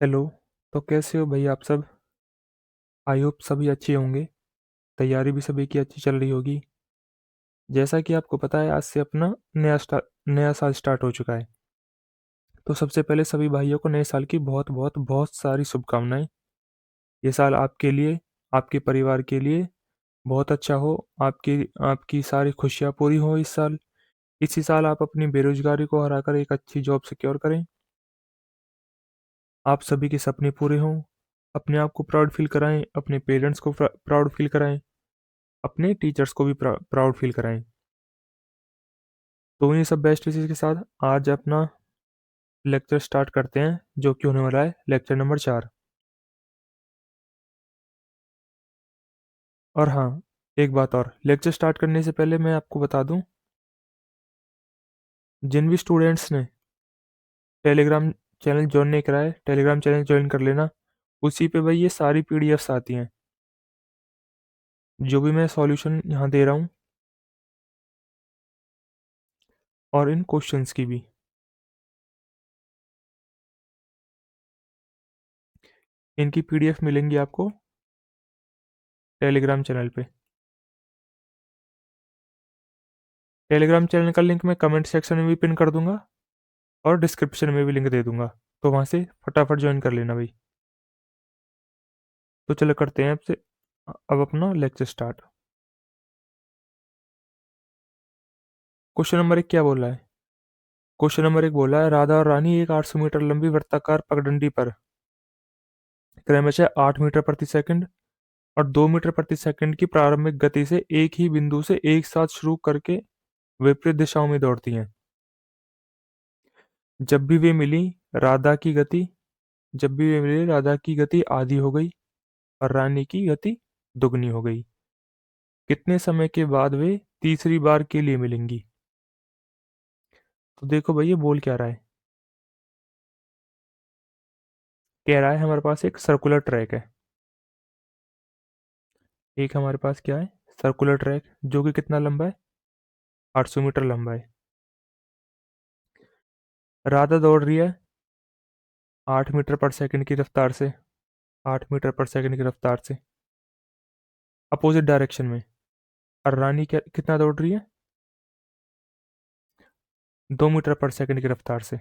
Hello. तो कैसे हो भाई आप सब? आई होप सभी अच्छे होंगे। तैयारी भी सभी की अच्छी चल रही होगी। जैसा कि आपको पता है, आज से अपना नया साल स्टार्ट हो चुका है। तो सबसे पहले सभी भाइयों को नए साल की बहुत बहुत बहुत सारी शुभकामनाएं। ये साल आपके लिए, आपके परिवार के लिए बहुत अच्छा हो। आपकी आपकी सारी खुशियां पूरी हो इस साल। इसी साल आप अपनी बेरोजगारी को हराकर एक अच्छी जॉब सिक्योर करें। आप सभी के सपने पूरे हों। अपने आप को प्राउड फील कराएं, अपने पेरेंट्स को प्राउड फील कराएं, अपने टीचर्स को भी प्राउड फील कराएं। तो ये सब बेस्ट विशेस के साथ आज अपना लेक्चर स्टार्ट करते हैं, जो कि होने वाला है लेक्चर नंबर 4। और हाँ, एक बात और, लेक्चर स्टार्ट करने से पहले मैं आपको बता दूं, जिन भी स्टूडेंट्स ने टेलीग्राम चैनल ज्वाइन नहीं करा है, टेलीग्राम चैनल ज्वाइन कर लेना। उसी पे भाई ये सारी पीडीएफ्स आती हैं, जो भी मैं सॉल्यूशन यहाँ दे रहा हूँ, और इन क्वेश्चंस की भी। इनकी पीडीएफ मिलेंगी आपको टेलीग्राम चैनल पे। टेलीग्राम चैनल का लिंक मैं कमेंट सेक्शन में भी पिन कर दूंगा, और डिस्क्रिप्शन में भी लिंक दे दूंगा। तो वहाँ से फटाफट ज्वाइन कर लेना भाई। तो चलो करते हैं आपसे अब अपना लेक्चर स्टार्ट। क्वेश्चन नंबर 1 क्या बोल रहा है? क्वेश्चन नंबर 1 बोला है, राधा और रानी एक 800 मीटर लंबी वृत्ताकार पगडंडी पर क्रमशः 8 मीटर प्रति सेकंड और 2 मीटर प्रति सेकंड की प्रारंभिक गति से एक ही बिंदु से एक साथ शुरू करके विपरीत दिशाओं में दौड़ती हैं। जब भी वे मिली राधा की गति जब भी वे मिली राधा की गति आधी हो गई और रानी की गति दुगनी हो गई। कितने समय के बाद वे तीसरी बार के लिए मिलेंगी? तो देखो भाई, ये बोल क्या रहा है। कह रहा है हमारे पास एक सर्कुलर ट्रैक है। एक हमारे पास क्या है? सर्कुलर ट्रैक, जो कि कितना लंबा है? 800 मीटर लंबा है। राधा दौड़ रही है 8 मीटर पर सेकंड की रफ्तार से, 8 मीटर पर सेकंड की रफ्तार से अपोजिट डायरेक्शन में। और रानी क्या कितना दौड़ रही है? 2 मीटर पर सेकंड की रफ्तार से।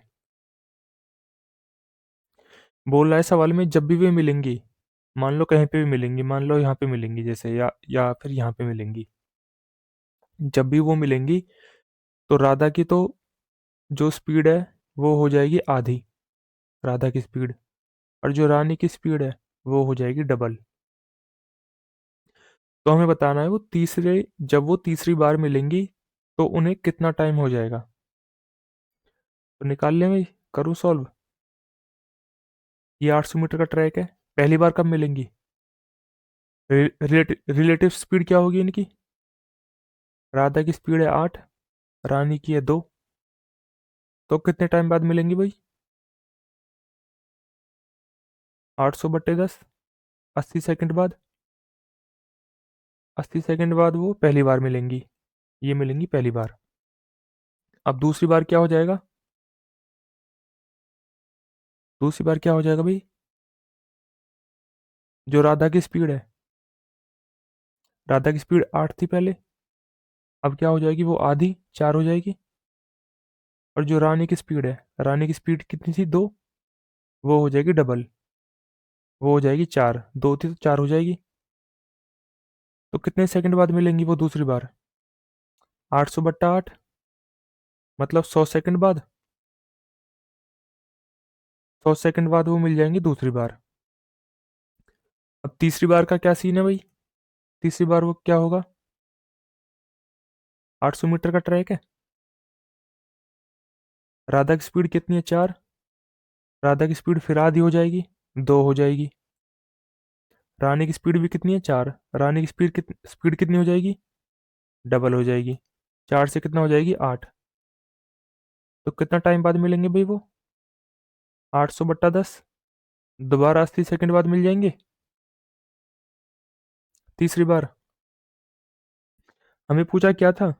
बोल रहा है सवाल में, जब भी वे मिलेंगी, मान लो कहीं पे भी मिलेंगी, मान लो यहाँ पे मिलेंगी जैसे, या फिर यहाँ पे मिलेंगी। जब भी वो मिलेंगी तो राधा की तो जो स्पीड है वो हो जाएगी आधी, राधा की स्पीड। और जो रानी की स्पीड है वो हो जाएगी डबल। तो हमें बताना है जब वो तीसरी बार मिलेंगी तो उन्हें कितना टाइम हो जाएगा। तो निकाल लें भाई, करूँ सॉल्व। ये 800 मीटर का ट्रैक है। पहली बार कब मिलेंगी? रिलेटिव स्पीड क्या होगी इनकी? राधा की स्पीड है 8, रानी की है 2। तो कितने टाइम बाद मिलेंगी भाई? 800/10, 80 सेकंड बाद। 80 सेकंड बाद वो पहली बार मिलेंगी। ये मिलेंगी पहली बार। अब दूसरी बार क्या हो जाएगा? दूसरी बार क्या हो जाएगा भाई? जो राधा की स्पीड है, राधा की स्पीड 8 थी पहले, अब क्या हो जाएगी? वो आधी, 4 हो जाएगी। और जो रानी की स्पीड है, रानी की स्पीड कितनी थी? 2। वो हो जाएगी डबल, वो हो जाएगी 4। 2 थी तो 4 हो जाएगी। तो कितने सेकंड बाद मिलेंगी वो दूसरी बार? 800/8, मतलब 100 सेकंड बाद। 100 सेकंड बाद वो मिल जाएंगी दूसरी बार। अब तीसरी बार का क्या सीन है भाई? तीसरी बार वो क्या होगा? 800 मीटर का ट्रैक है। राधा की स्पीड कितनी है? 4। राधा की स्पीड फिर आधी हो जाएगी, 2 हो जाएगी। रानी की स्पीड भी कितनी है? 4। रानी की स्पीड कितनी हो जाएगी? डबल हो जाएगी। 4 से कितना हो जाएगी? 8। तो कितना टाइम बाद मिलेंगे भाई वो? 800/10, दोबारा 80 सेकंड बाद मिल जाएंगे तीसरी बार। हमें पूछा क्या था?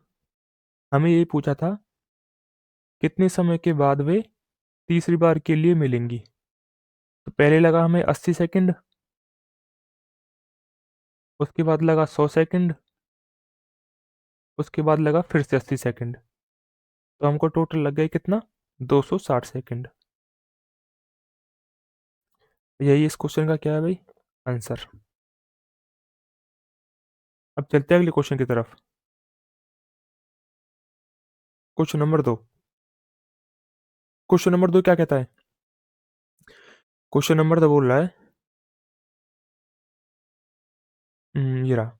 हमें ये पूछा था कितने समय के बाद वे तीसरी बार के लिए मिलेंगी। तो पहले लगा हमें 80 सेकंड, उसके बाद लगा 100 सेकंड, उसके बाद लगा फिर से 80 सेकंड। तो हमको टोटल लग गया कितना, 260 सेकंड। यही इस क्वेश्चन का क्या है भाई, आंसर। अब चलते हैं अगले क्वेश्चन की तरफ। Question number 2। क्वेश्चन नंबर 2 क्या कहता है? क्वेश्चन नंबर 2 बोल रहा है, ये रहा,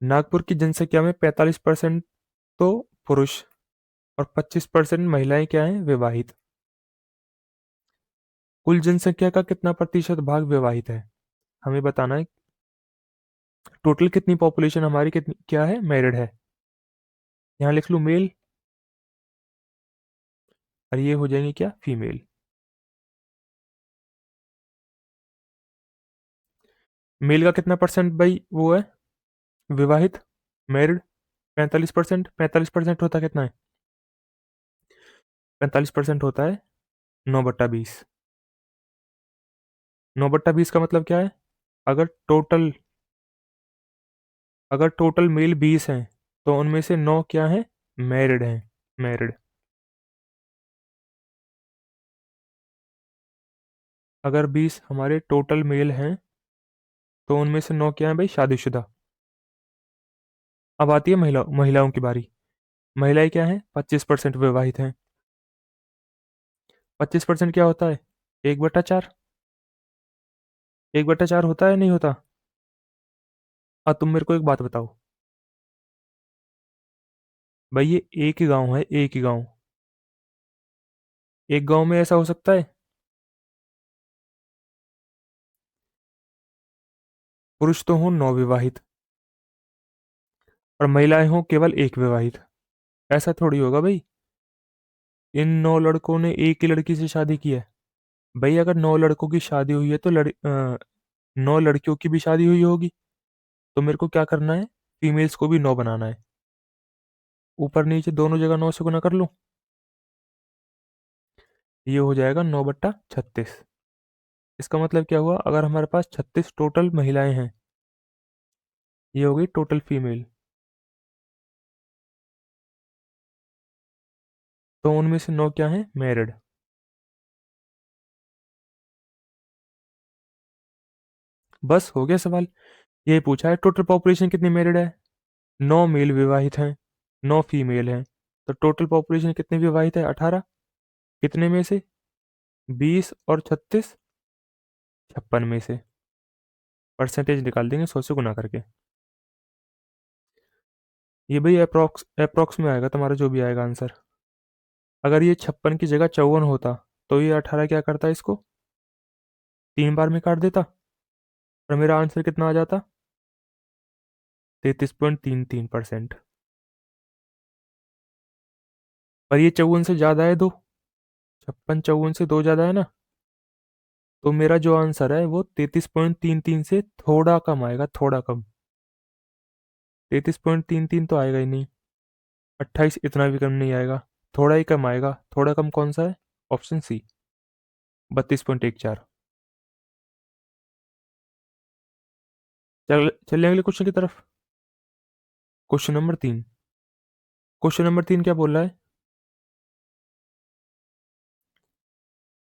नागपुर की जनसंख्या में 45% तो पुरुष और 25% महिलाएं क्या हैं, विवाहित। कुल जनसंख्या का कितना प्रतिशत भाग विवाहित है? हमें बताना है। टोटल कितनी पॉपुलेशन हमारी कितनी क्या है, मैरिड है। यहाँ लिख लूँ मेल, और ये हो जाएंगे क्या, फीमेल। मेल का कितना परसेंट भाई वो है, विवाहित, मैरिड? 45%। 45% होता कितना है? 45% होता है 9/20। 9/20 का मतलब क्या है? अगर टोटल अगर टोटल मेल 20 हैं, तो उनमें से 9 क्या हैं, मैरिड हैं, मैरिड। अगर 20 हमारे टोटल मेल हैं, तो उनमें से 9 क्या हैं भाई, शादीशुदा। अब आती है महिलाओं की बारी। महिलाएं क्या हैं, 25% विवाहित हैं। 25% क्या होता है, 1/4। 1/4 होता है नहीं होता? अब तुम मेरे को एक बात बताओ, भाई ये एक ही गांव है, एक ही गांव। एक गांव में ऐसा हो सकता है, पुरुष तो हों 9 विवाहित और महिलाएं हों केवल एक विवाहित? ऐसा थोड़ी होगा भाई। इन 9 लड़कों ने एक ही लड़की से शादी की है। भाई अगर 9 लड़कों की शादी हुई है, तो 9 लड़कियों की भी शादी हुई होगी। तो मेरे को क्या करना है, फीमेल्स को भी 9 बनाना है। ऊपर नीचे दोनों जगह 9 से गुना कर लूँ। ये हो जाएगा 9/36। इसका मतलब क्या हुआ, अगर हमारे पास 36 टोटल महिलाएं हैं, ये हो गई टोटल फीमेल, तो उनमें से 9 क्या हैं, मैरिड। बस हो गया सवाल। ये पूछा है टोटल पॉपुलेशन कितनी मैरिड है, 9 मेल विवाहित हैं, 9 फीमेल हैं। तो टोटल पॉपुलेशन कितनी विवाहित है, 18। कितने में से, 20 और 36, 56 में से। परसेंटेज निकाल देंगे 100 से गुना करके। ये भाई अप्रोक्स अप्रोक्स में आएगा तुम्हारा जो भी आएगा आंसर। अगर ये 56 की जगह 54 होता, तो ये 18 क्या करता है, इसको 3 बार में काट देता, और मेरा आंसर कितना आ जाता, 33.33%। पर ये 54 से ज़्यादा है दो, 56 54 से 2 ज़्यादा है ना। तो मेरा जो आंसर है वो 33.33 से थोड़ा कम आएगा, थोड़ा कम। 33.33 तो आएगा ही नहीं। 28 इतना भी कम नहीं आएगा, थोड़ा ही कम आएगा। थोड़ा कम कौन सा है, ऑप्शन सी, 32.14। चलिए अगले क्वेश्चन की तरफ। Question number 3। क्वेश्चन नंबर 3 क्या बोल रहा है,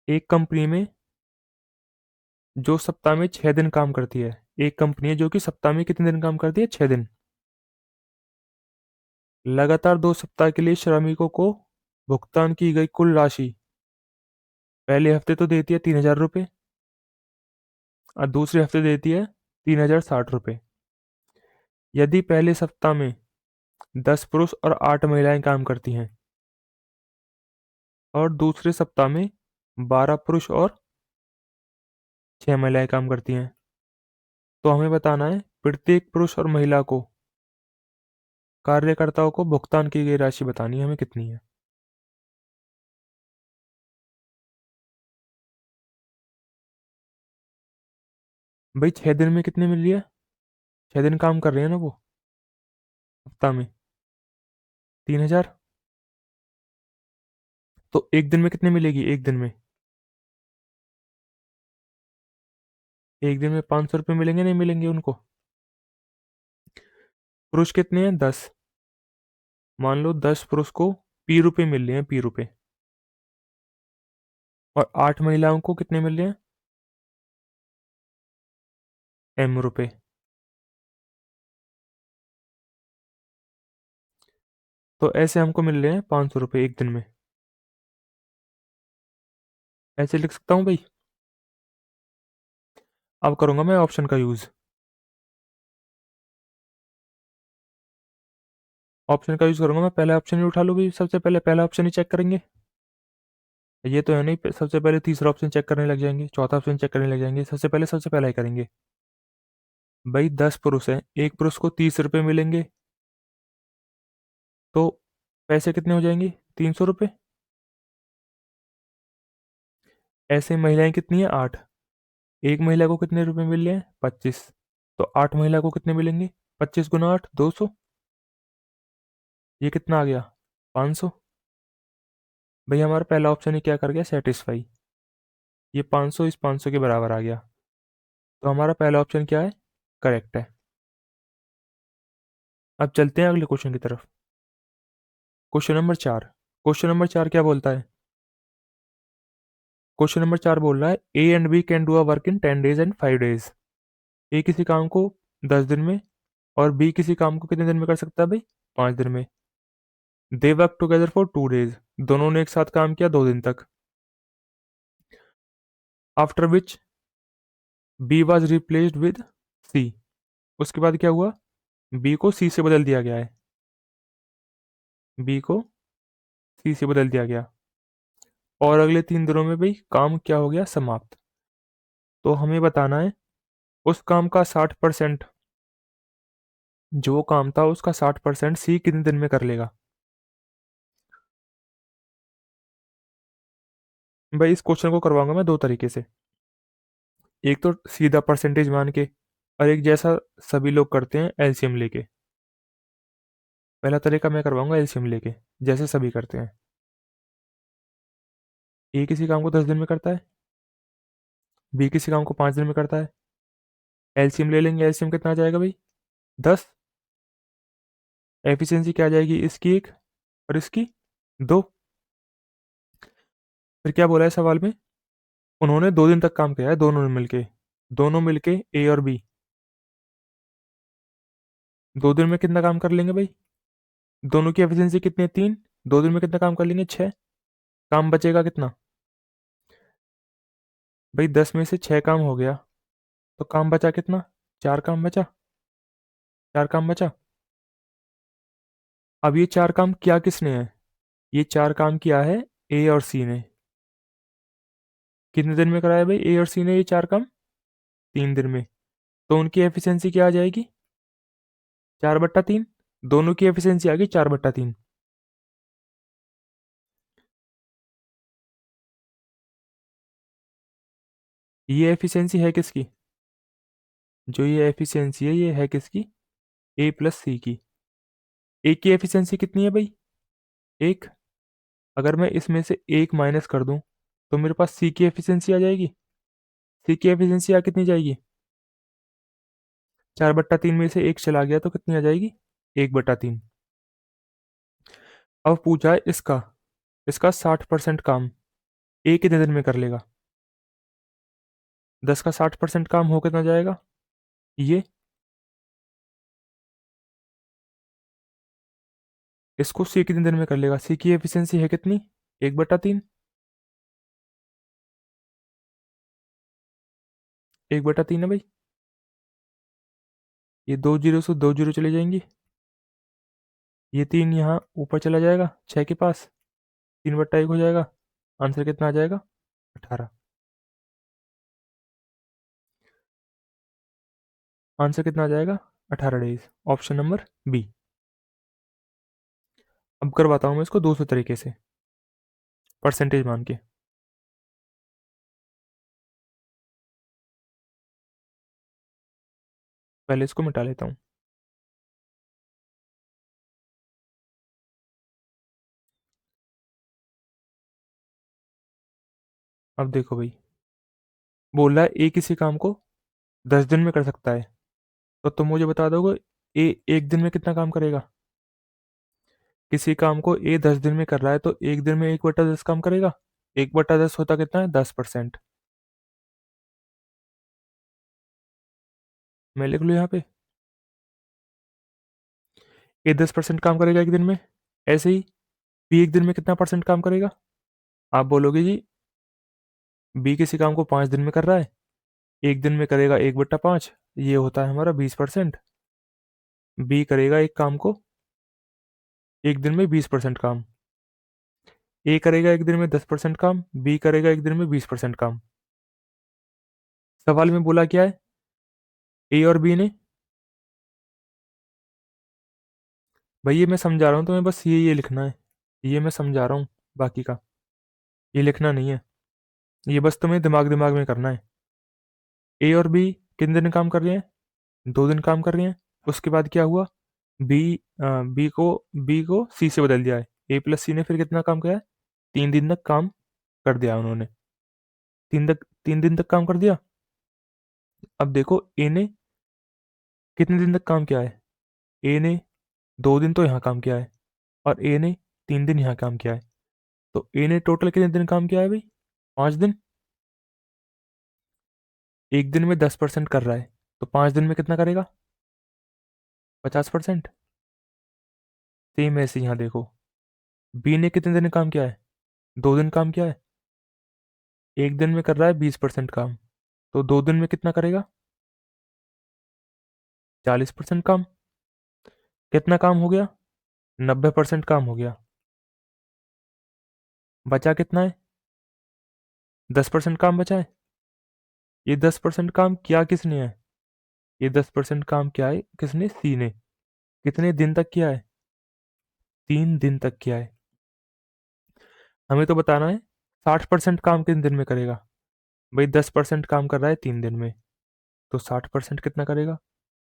एक कंपनी में जो सप्ताह में 6 दिन काम करती है, एक कंपनी है जो कि सप्ताह में कितने दिन काम करती है, 6 दिन। लगातार 2 सप्ताह के लिए श्रमिकों को भुगतान की गई कुल राशि, पहले हफ्ते तो देती है 3000 रुपये, और दूसरे हफ्ते देती है 3060 रुपये। यदि पहले सप्ताह में 10 पुरुष और 8 महिलाएं काम करती हैं, और दूसरे सप्ताह में 12 पुरुष और 6 महिलाएं काम करती हैं, तो हमें बताना है प्रत्येक पुरुष और महिला को, कार्यकर्ताओं को भुगतान की गई राशि बतानी है हमें कितनी है। भाई 6 दिन में कितने मिल रही है, 6 दिन काम कर रहे हैं ना वो, हफ्ता में 3000। तो एक दिन में कितने मिलेगी, एक दिन में एक दिन में 500 रुपये मिलेंगे, नहीं मिलेंगे उनको? पुरुष कितने हैं? 10। मान लो 10 पुरुष को पी रुपये मिल रहे हैं, पी रुपये। और 8 महिलाओं को कितने मिल रहे हैं? एम रुपये। तो ऐसे हमको मिल रहे हैं 500 रुपये एक दिन में। ऐसे लिख सकता हूँ भाई। अब करूँगा मैं ऑप्शन का यूज़। ऑप्शन का यूज़ करूँगा मैं, पहला ऑप्शन ही उठा लो भाई, सबसे पहले पहला ऑप्शन ही चेक करेंगे। ये तो है नहीं, सबसे पहले तीसरा ऑप्शन चेक करने लग जाएंगे, चौथा ऑप्शन चेक करने लग जाएंगे, सबसे पहला ही करेंगे। भाई 10 पुरुष हैं, एक पुरुष को 30 रुपये मिलेंगे, तो पैसे कितने हो जाएंगे? 300 रुपये। ऐसे ही महिलाएं कितनी है? 8। एक महिला को कितने रुपए मिल रहे हैं? 25। तो 8 महिला को कितने मिलेंगे? 25 × 8, 200। ये कितना आ गया? 500। भाई हमारा पहला ऑप्शन ही क्या कर गया? सेटिस्फाई। ये 500 इस 500 के बराबर आ गया। तो हमारा पहला ऑप्शन क्या है? करेक्ट है। अब चलते हैं अगले क्वेश्चन की तरफ। Question number 4। क्वेश्चन नंबर 4 क्या बोलता है? क्वेश्चन नंबर 4 बोल रहा है A and B can do a work in 10 days and 5 days। A किसी काम को 10 दिन में और बी किसी काम को कितने दिन में कर सकता है भाई? 5 दिन में। They work together for 2 days। दोनों ने एक साथ काम किया 2 दिन तक। After which B was replaced with C. उसके बाद क्या हुआ? बी को सी से बदल दिया गया है। बी को सी से बदल दिया गया। और अगले 3 दिनों में भाई काम क्या हो गया? समाप्त। तो हमें बताना है उस काम का 60%, जो काम था उसका 60% सी कितने दिन में कर लेगा। भाई इस क्वेश्चन को करवाऊंगा मैं दो तरीके से। एक तो सीधा परसेंटेज मान के, और एक जैसा सभी लोग करते हैं एलसीएम लेके। पहला तरीका मैं करवाऊंगा एलसीएम लेके, जैसे सभी करते हैं। ए किसी काम को 10 दिन में करता है, बी किसी काम को 5 दिन में करता है। एलसीएम ले लेंगे, एलसीएम कितना आ जाएगा भाई? 10। एफिशिएंसी क्या आ जाएगी? इसकी 1 और इसकी 2। फिर क्या बोला है सवाल में? उन्होंने 2 दिन तक काम किया है, दोनों ने मिलके। दोनों मिलके ए और बी 2 दिन में कितना काम कर लेंगे भाई? दोनों की एफिशिएंसी कितनी है? 3। 2 दिन में कितना काम कर लेंगे? 6। काम बचेगा कितना भाई? 10 में से 6 काम हो गया, तो काम बचा कितना? 4 काम बचा। 4 काम बचा। अब ये 4 काम किया किसने है? ये 4 काम किया है ए और सी ने। कितने दिन में कराया भाई ए और सी ने ये 4 काम? 3 दिन में। तो उनकी एफिशिएंसी क्या आ जाएगी? 4/3। दोनों की एफिशिएंसी आ गई 4/3। ये एफिशिएंसी है किसकी? जो ये एफिशिएंसी है ये है किसकी? ए प्लस सी की। ए की एफिशिएंसी कितनी है भाई? 1। अगर मैं इसमें से 1 माइनस कर दूं तो मेरे पास सी की एफिशिएंसी आ जाएगी। सी की एफिशिएंसी आ कितनी जाएगी? 4/3 में से 1 चला गया तो कितनी आ जाएगी? 1/3। अब पूछा है इसका, इसका 60% काम ए कितने दिन में कर लेगा? 10 का 60% काम हो कितना जाएगा? ये। इसको सी कितने दिन में कर लेगा? सी की एफिशिएंसी है कितनी? 1/3। 1/3 है भाई। ये 2 जीरो से 2 जीरो चले जाएंगी। ये 3 यहाँ ऊपर चला जाएगा 6 के पास। 3/1 हो जाएगा। आंसर कितना आ जाएगा? 18। आंसर कितना आ जाएगा? 18 डेज। Option number B. अब करवाता हूँ मैं इसको दूसरे तरीके से, परसेंटेज मान के। पहले इसको मिटा लेता हूँ। अब देखो भाई, बोल रहा है ए किसी काम को 10 दिन में कर सकता है, तो तुम मुझे बता दोगे ए एक दिन में कितना काम करेगा? किसी काम को ए 10 दिन में कर रहा है तो एक दिन में 1/10 काम करेगा। 1/10 होता कितना है? 10%। मैं लिख लूँ यहाँ पे, ए 10% काम करेगा एक दिन में। ऐसे ही बी एक दिन में कितना परसेंट काम करेगा? आप बोलोगे जी बी किसी काम को 5 दिन में कर रहा है, एक दिन में करेगा 1/5, ये होता है हमारा 20%। बी करेगा एक काम को एक दिन में 20% काम। ए करेगा एक दिन में 10% काम, बी करेगा एक दिन में 20% काम। सवाल में बोला क्या है? ए और बी ने, भाई ये मैं समझा रहा हूँ तुम्हें, बस ये लिखना है। ये मैं समझा रहा हूँ, बाकी का ये लिखना नहीं है। ये बस तुम्हें दिमाग दिमाग में करना है। ए और बी कितने दिन काम कर रहे हैं? 2 दिन काम कर रहे हैं। उसके बाद क्या हुआ? बी बी को सी से बदल दिया है। ए प्लस सी ने फिर कितना काम किया है? 3 दिन तक काम कर दिया उन्होंने। 3 दिन तक काम कर दिया। अब देखो ए ने कितने दिन तक काम किया है? ए ने 2 दिन तो यहाँ काम किया है, और ए ने 3 दिन यहाँ काम किया है। तो ए ने टोटल कितने दिन काम किया है भाई? 5 दिन। एक दिन में 10% कर रहा है, तो 5 दिन में कितना करेगा? 50%। सेम ऐसे यहाँ देखो, बी ने कितने दिन काम किया है? 2 दिन काम किया है। एक दिन में कर रहा है 20% काम, तो 2 दिन में कितना करेगा? 40% काम। कितना काम हो गया? 90% काम हो गया। बचा कितना है? 10% काम बचा है। ये 10% काम किया किसने है? ये 10% काम क्या है किसने? सी ने। कितने दिन तक किया है? 3 दिन तक किया है। हमें तो बताना है 60% काम कितने दिन में करेगा। भाई 10% काम कर रहा है 3 दिन में, तो 60% कितना करेगा?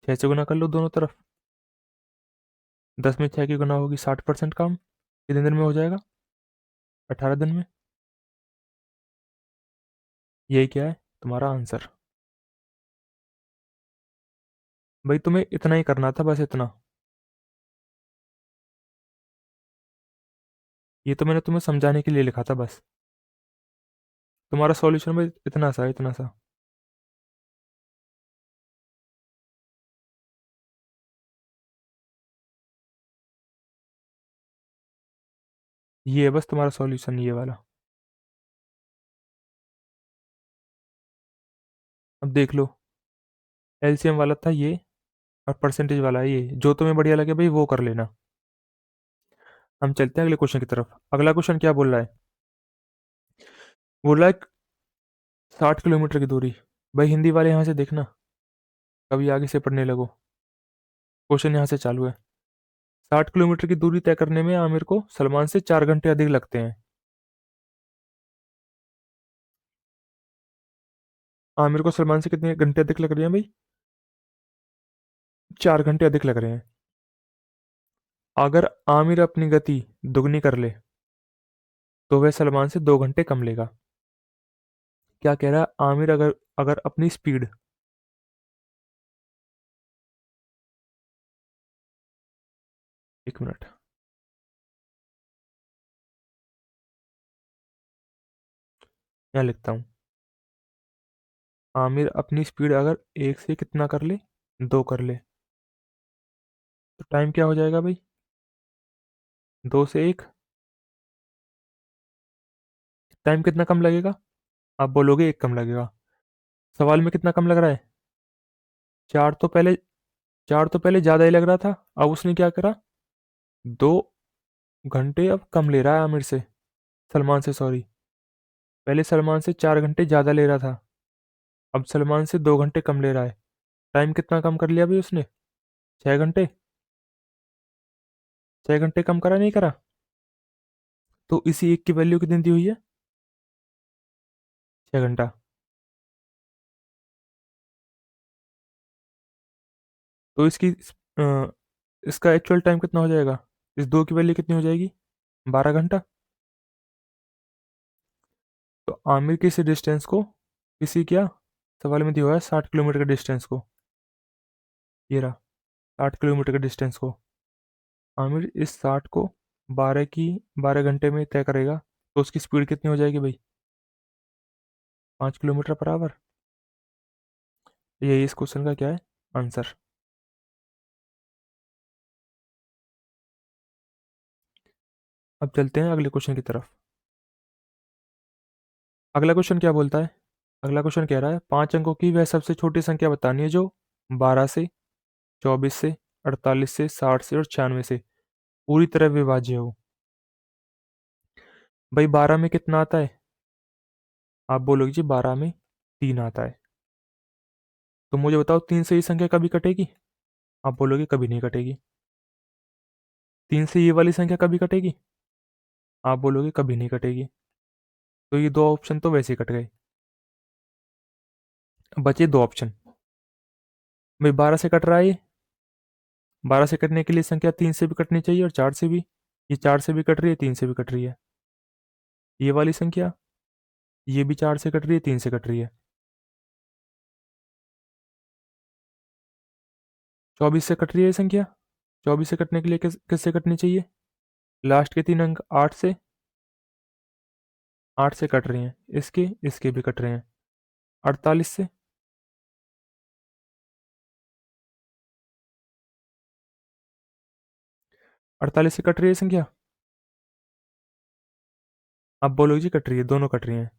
6 से गुना कर लो दोनों तरफ। 10 में 6 की गुना होगी, 60% काम कितने दिन में हो जाएगा? 18 दिन में। यही क्या है तुम्हारा आंसर? भाई तुम्हें इतना ही करना था, बस इतना। ये तो मैंने तुम्हें समझाने के लिए लिखा था बस। तुम्हारा सॉल्यूशन में इतना सा इतना सा। ये है बस तुम्हारा सॉल्यूशन, ये वाला। अब देख लो, एलसीएम वाला था ये, और परसेंटेज वाला है ये। जो तुम्हें बढ़िया लगे भाई वो कर लेना। हम चलते हैं अगले क्वेश्चन की तरफ। अगला क्वेश्चन क्या बोल रहा है? बोल रहा है 60 किलोमीटर की दूरी। भाई हिंदी वाले यहाँ से देखना, कभी आगे से पढ़ने लगो। क्वेश्चन यहाँ से चालू है। 60 किलोमीटर की दूरी तय करने में आमिर को सलमान से 4 घंटे अधिक लगते हैं। आमिर को सलमान से कितने घंटे अधिक लग रहे हैं भाई? 4 घंटे अधिक लग रहे हैं। अगर आमिर अपनी गति दुगनी कर ले तो वह सलमान से 2 घंटे कम लेगा। क्या कह रहा है? आमिर अगर अगर अपनी स्पीड, 1 मिनट, यहाँ लिखता हूँ। आमिर अपनी स्पीड अगर 1 से कितना कर ले, 2 कर ले, तो टाइम क्या हो जाएगा भाई? 2 से 1। टाइम कितना कम लगेगा? आप बोलोगे 1 कम लगेगा। सवाल में कितना कम लग रहा है? 4 तो पहले, 4 तो पहले ज़्यादा ही लग रहा था। अब उसने क्या करा? 2 घंटे अब कम ले रहा है आमिर से, सलमान से, सॉरी। पहले सलमान से 4 घंटे ज़्यादा ले रहा था, अब सलमान से 2 घंटे कम ले रहा है। टाइम कितना कम कर लिया भाई उसने? 6 घंटे। 6 घंटे कम करा नहीं करा? तो इसी एक की वैल्यू कितनी दी हुई है? 6 घंटा। तो अ, इसका एक्चुअल टाइम कितना हो जाएगा? इस दो की वैल्यू कितनी हो जाएगी? 12 घंटा। तो आमिर किस डिस्टेंस को किसी क्या सवाल में दिया हुआ है 60 किलोमीटर के डिस्टेंस को। ये रहा 60 किलोमीटर के डिस्टेंस को। आमिर इस 60 को 12 घंटे में तय करेगा, तो उसकी स्पीड कितनी हो जाएगी भाई? 5 किलोमीटर पर आवर। यही इस क्वेश्चन का क्या है आंसर। अब चलते हैं अगले क्वेश्चन की तरफ। अगला क्वेश्चन क्या बोलता है? अगला क्वेश्चन कह रहा है 5 अंकों की वह सबसे छोटी संख्या बतानी है जो 12 से, 24 से, 48 से, 60 से और 96 से पूरी तरह विभाज्य हो। भाई 12 में कितना आता है? आप बोलोगे जी 12 में 3 आता है। तो मुझे बताओ 3 से ये संख्या कभी कटेगी? आप बोलोगे कभी नहीं कटेगी। 3 से ये वाली संख्या कभी कटेगी? आप बोलोगे कभी नहीं कटेगी। तो ये दो ऑप्शन तो वैसे ही कट गए। अब बचे दो ऑप्शन। भाई 12 से कट रहा है ये। 12 से कटने के लिए संख्या 3 से भी कटनी चाहिए और 4 से भी। ये 4 से भी कट रही है, 3 से भी कट रही है। ये वाली संख्या, ये भी 4 से कट रही है, 3 से कट रही है। 24 से कट रही है ये संख्या। 24 से कटने के लिए किससे कटनी चाहिए? लास्ट के 3 अंक 8 से। 8 से कट रहे हैं, इसके इसके भी कट रहे हैं। 48 से। 48 से कट रही है संख्या। आप बोलोगे जी कट रही है, दोनों कट रही हैं।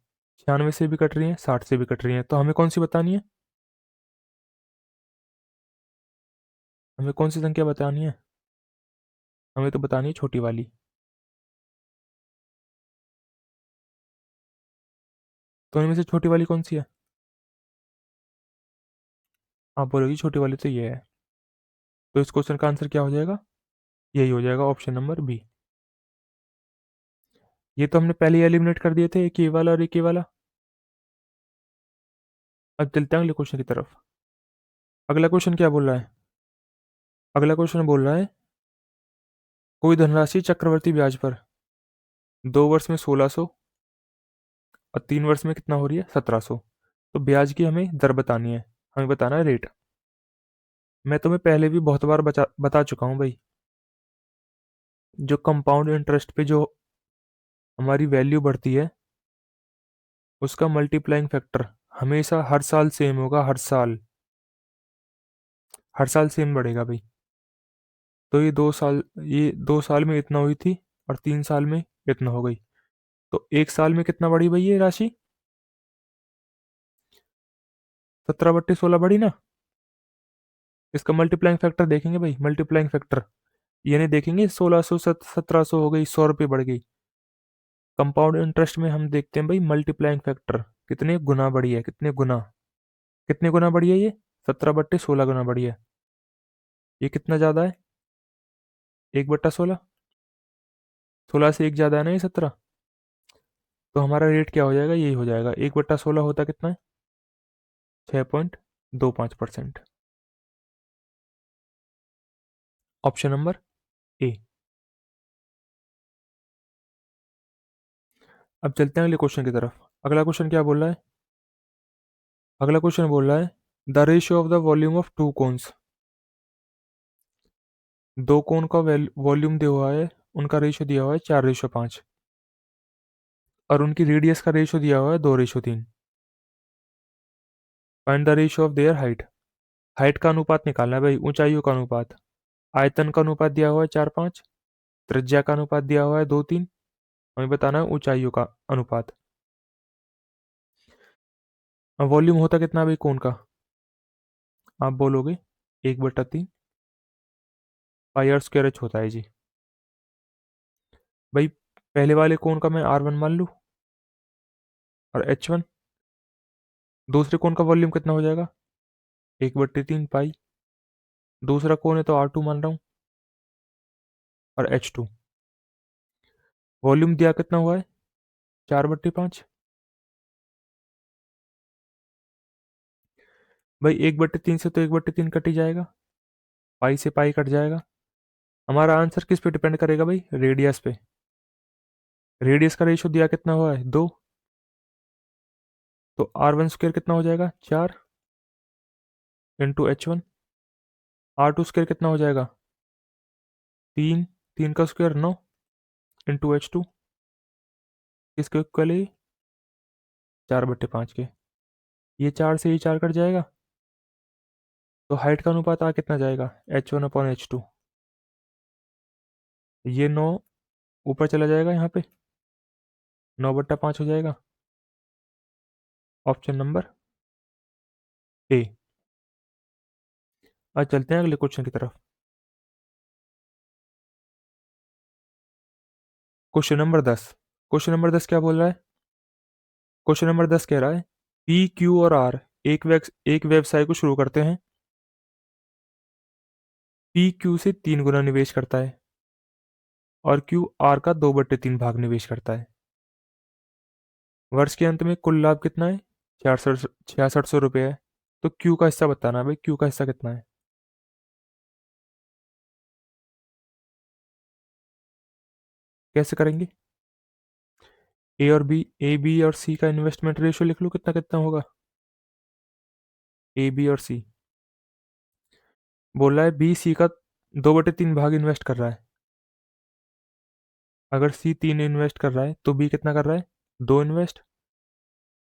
96 से भी कट रही है, 60 से भी कट रही है। तो हमें कौन सी बतानी है? हमें कौन सी संख्या बतानी है? हमें तो बतानी है छोटी वाली। तो इनमें से छोटी वाली कौन सी है? आप बोलोगी छोटी वाली तो ये है। तो इस क्वेश्चन का आंसर क्या हो जाएगा? यही हो जाएगा ऑप्शन नंबर बी। ये तो हमने पहले ही एलिमिनेट कर दिए थे, एक ये वाला और एक ये वाला। अब चलते हैं अगले क्वेश्चन की तरफ। अगला क्वेश्चन क्या बोल रहा है? अगला क्वेश्चन बोल रहा है कोई धनराशि चक्रवर्ती ब्याज पर 2 वर्ष में 1600 और 3 वर्ष में कितना हो रही है 1700। तो ब्याज की हमें दर बतानी है। हमें बताना है रेट। मैं तुम्हें पहले भी बहुत बार बता चुका हूँ भाई। जो कंपाउंड इंटरेस्ट पे जो हमारी वैल्यू बढ़ती है, उसका मल्टीप्लाइंग फैक्टर हमेशा हर साल सेम होगा। हर साल सेम बढ़ेगा भाई। तो ये 2 साल में इतना हुई थी और 3 साल में इतना हो गई। तो 1 साल में कितना बढ़ी भाई ये राशि? 17/16 बढ़ी ना। इसका मल्टीप्लाइंग फैक्टर देखेंगे भाई, मल्टीप्लाइंग फैक्टर। ये नहीं देखेंगे 1600 1700 हो गई, 100 रुपये बढ़ गई। कंपाउंड इंटरेस्ट में हम देखते हैं भाई मल्टीप्लाइंग फैक्टर कितने गुना बढ़ी है, कितने गुना बढ़ी है ये? 17/16 गुना बढ़ी है। ये कितना ज्यादा है? 1/16। 16 से एक ज्यादा है ना ये 17। तो हमारा रेट क्या हो जाएगा? यही हो जाएगा। 1/16 होता कितना है? 6.25%। Option number A. अब चलते हैं अगले क्वेश्चन की तरफ। अगला क्वेश्चन क्या बोल रहा है? अगला क्वेश्चन बोल रहा है the ratio of the volume of to cons. दो कोन का वॉल्यूम दिया हुआ है, उनका रेशियो दिया हुआ है 4:5 और उनकी रेडियस का रेशियो दिया हुआ है 2:3। Find the ratio of their height. Height का अनुपात निकालना है भाई, ऊंचाइयों का अनुपात। आयतन का अनुपात दिया हुआ है 4:5। त्रिज्या का अनुपात दिया हुआ है 2:3। हमें बताना है ऊंचाइयों का अनुपात। अब वॉल्यूम होता कितना भाई कोन का? आप बोलोगे 1/3 पाई आर स्क्वायर एच होता है जी। भाई पहले वाले कोन का मैं R1 मान लूँ और H1। दूसरे कोन का वॉल्यूम कितना हो जाएगा? 1/3 पाई। दूसरा कोन है तो R2 मान रहा हूँ और H2। वॉल्यूम दिया कितना हुआ है? 4/5। भाई 1/3 से तो 1/3 कट ही जाएगा, पाई से पाई कट जाएगा। हमारा आंसर किस पे डिपेंड करेगा भाई? रेडियस पे। रेडियस का रेशियो दिया कितना हुआ है? 2। तो R1² कितना हो जाएगा 4 इंटू H1। R2² कितना हो जाएगा 3, 3 का स्क्वायर 9 इंटू H2। किसके इक्वल है 4/5 के। ये 4 से ये 4 कट जाएगा, तो हाइट का अनुपात आ कितना जाएगा H1/H2। ये 9 ऊपर चला जाएगा, यहाँ पे 9/5 हो जाएगा। ऑप्शन नंबर ए। आज चलते हैं अगले क्वेश्चन की तरफ। क्वेश्चन नंबर 10 क्या बोल रहा है? क्वेश्चन नंबर 10 कह रहा है पी क्यू और आर एक व्यवसाय को शुरू करते हैं। पी क्यू से 3 गुना निवेश करता है और क्यू आर का 2/3 भाग निवेश करता है। वर्ष के अंत में कुल लाभ कितना है 6600 रुपये है। तो क्यू का हिस्सा बताना है भाई, क्यू का हिस्सा कितना है। कैसे करेंगे? ए बी और सी का इन्वेस्टमेंट रेशियो लिख लो, कितना कितना होगा। ए बी और सी बोल रहा है बी सी का 2/3 भाग इन्वेस्ट कर रहा है। अगर सी 3 इन्वेस्ट कर रहा है तो बी कितना कर रहा है 2 इन्वेस्ट,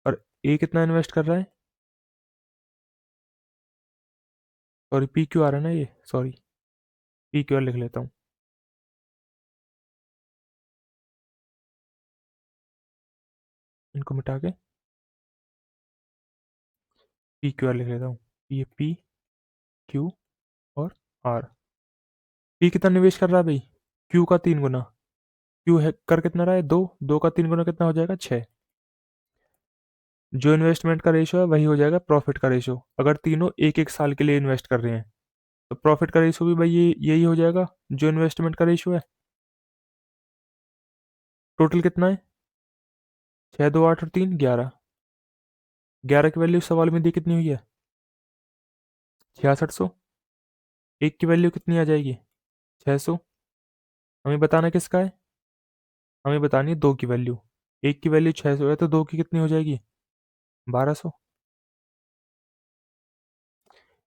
और ए कितना इन्वेस्ट कर रहा है, सॉरी पी क्यू आ रहा है ना ये, सॉरी पी क्यू आर लिख लेता हूँ। इनको मिटा के पी क्यू आर लिख लेता हूँ। ये पी क्यू और आर। पी कितना निवेश कर रहा है भाई क्यू का 3 गुना। क्यू है कर कितना रहा है 2, 2 का 3 गुना कितना हो जाएगा 6। जो इन्वेस्टमेंट का रेशियो है वही हो जाएगा प्रॉफिट का रेशियो, अगर तीनों एक एक साल के लिए इन्वेस्ट कर रहे हैं तो प्रॉफिट का रेशियो भी भाई ये यही हो जाएगा जो इन्वेस्टमेंट का रेशियो है। टोटल कितना है 6 2 8 और 3 11। 11 की वैल्यू सवाल में दी कितनी हुई है 6600। एक की वैल्यू कितनी आ जाएगी 600। हमें बताना किसका है, हमें बतानी है 2 की वैल्यू। एक की वैल्यू 600 है तो 2 की कितनी हो जाएगी 1200।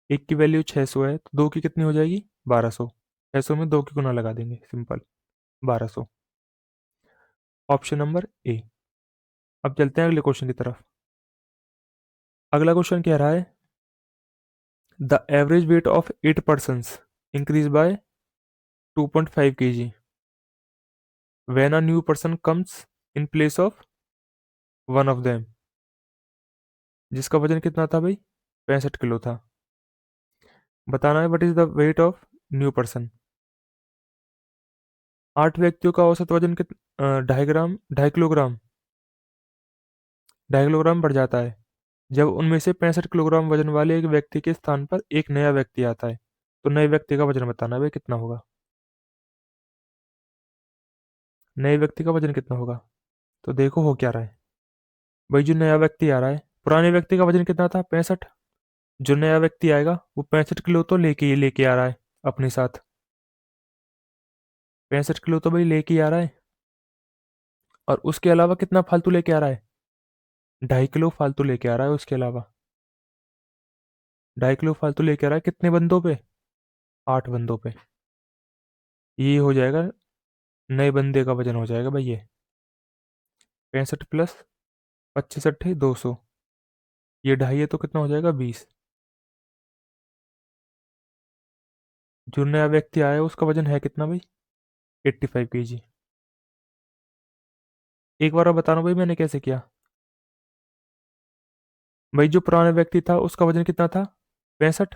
एक की वैल्यू 600 है तो 2 की कितनी हो जाएगी 1200। 600 में 2 की गुना लगा देंगे, सिंपल 1200। Option number A. अब चलते हैं अगले क्वेश्चन की तरफ। अगला क्वेश्चन कह रहा है the average weight of 8 persons increase by 2.5 kg when a new person comes in place of one of them। जिसका वजन कितना था भाई 65 किलो था। बताना है what is the weight of new person. 8 व्यक्तियों का औसत वजन 2.5 ग्राम 2.5 किलोग्राम 2.5 किलोग्राम बढ़ जाता है जब उनमें से 65 किलोग्राम वजन वाले एक व्यक्ति के स्थान पर एक नया व्यक्ति आता है। तो नए व्यक्ति का वजन बताना है भाई कितना होगा। नए व्यक्ति का वजन कितना होगा, तो देखो हो क्या रहा है। भाई जो नया व्यक्ति आ रहा है, पुराने व्यक्ति का वजन कितना था 65। जो नया व्यक्ति आएगा वो 65 किलो तो लेके आ रहा है अपने साथ। 65 किलो तो भाई लेके आ रहा है, और उसके अलावा कितना फालतू लेके आ रहा है 2.5 किलो फालतू लेके आ रहा है उसके अलावा। 2.5 किलो फालतू लेके आ रहा है कितने बंदों पे 8 बंदों पे। ये हो जाएगा नए बंदे का वजन हो जाएगा भाई ये 65 प्लस 25 × 200। ये ढाई है तो कितना हो जाएगा 20। जो नया व्यक्ति आया है उसका वजन है कितना भाई 85 kg। एक बार और बता रहा हूँ भाई मैंने कैसे किया। भाई जो पुराना व्यक्ति था उसका वजन कितना था 65।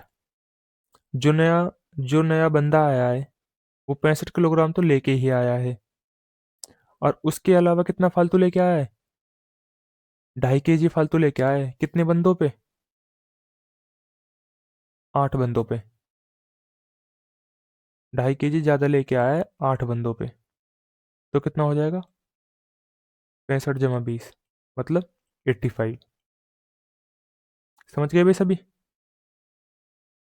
जो नया जो नया बंदा आया है वो 65 किलोग्राम तो लेके ही आया है, और उसके अलावा कितना फालतू लेके आया है 2.5 kg फालतू लेके आया है कितने बंदों पे 8 बंदों पे। 2.5 kg ज्यादा लेके आया है 8 बंदों पे, तो कितना हो जाएगा 65 × 20 मतलब 85। समझ गए भाई सभी।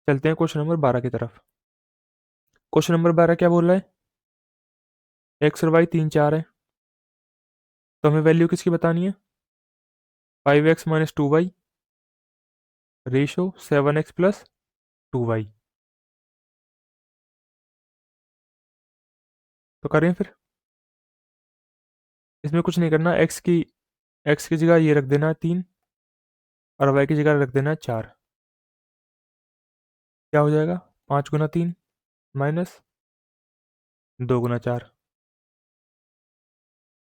चलते हैं क्वेश्चन नंबर 12 की तरफ। क्वेश्चन नंबर 12 क्या बोल रहा है एक्स और वाई 3 4 है, तो हमें वैल्यू किसकी बतानी है 5x minus 2y ratio 7x plus 2y। तो करें फिर, इसमें कुछ नहीं करना, x की जगह ये रख देना 3 और y की जगह रख देना 4। क्या हो जाएगा, 5 गुना 3 माइनस 2 गुना 4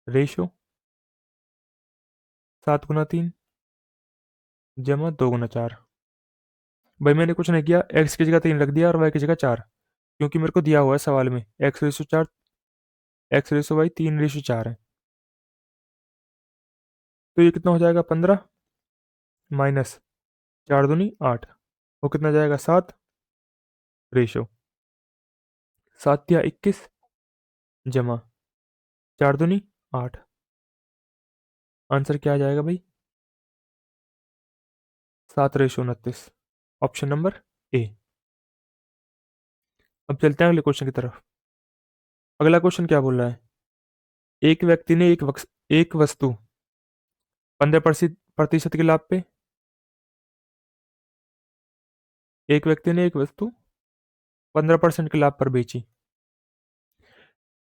रेशो 7 गुना 3 जमा 2 गुना 4। भाई मैंने कुछ नहीं किया, x की जगह 3 रख दिया और y की जगह 4, क्योंकि मेरे को दिया हुआ है सवाल में x ratio 4, x ratio y 3:4 है। तो ये कितना हो जाएगा, 15 माइनस 4 दूनी 8, वो कितना जाएगा 7 रेशो 7 या 21 जमा 4 दूनी 8। आंसर क्या आ जाएगा भाई, 7:29। Option number A. अब चलते हैं अगले क्वेश्चन की तरफ। अगला क्वेश्चन क्या बोल रहा है, एक व्यक्ति ने एक वस्तु 15% के लाभ पे, एक व्यक्ति ने एक वस्तु 15% के लाभ पर बेची।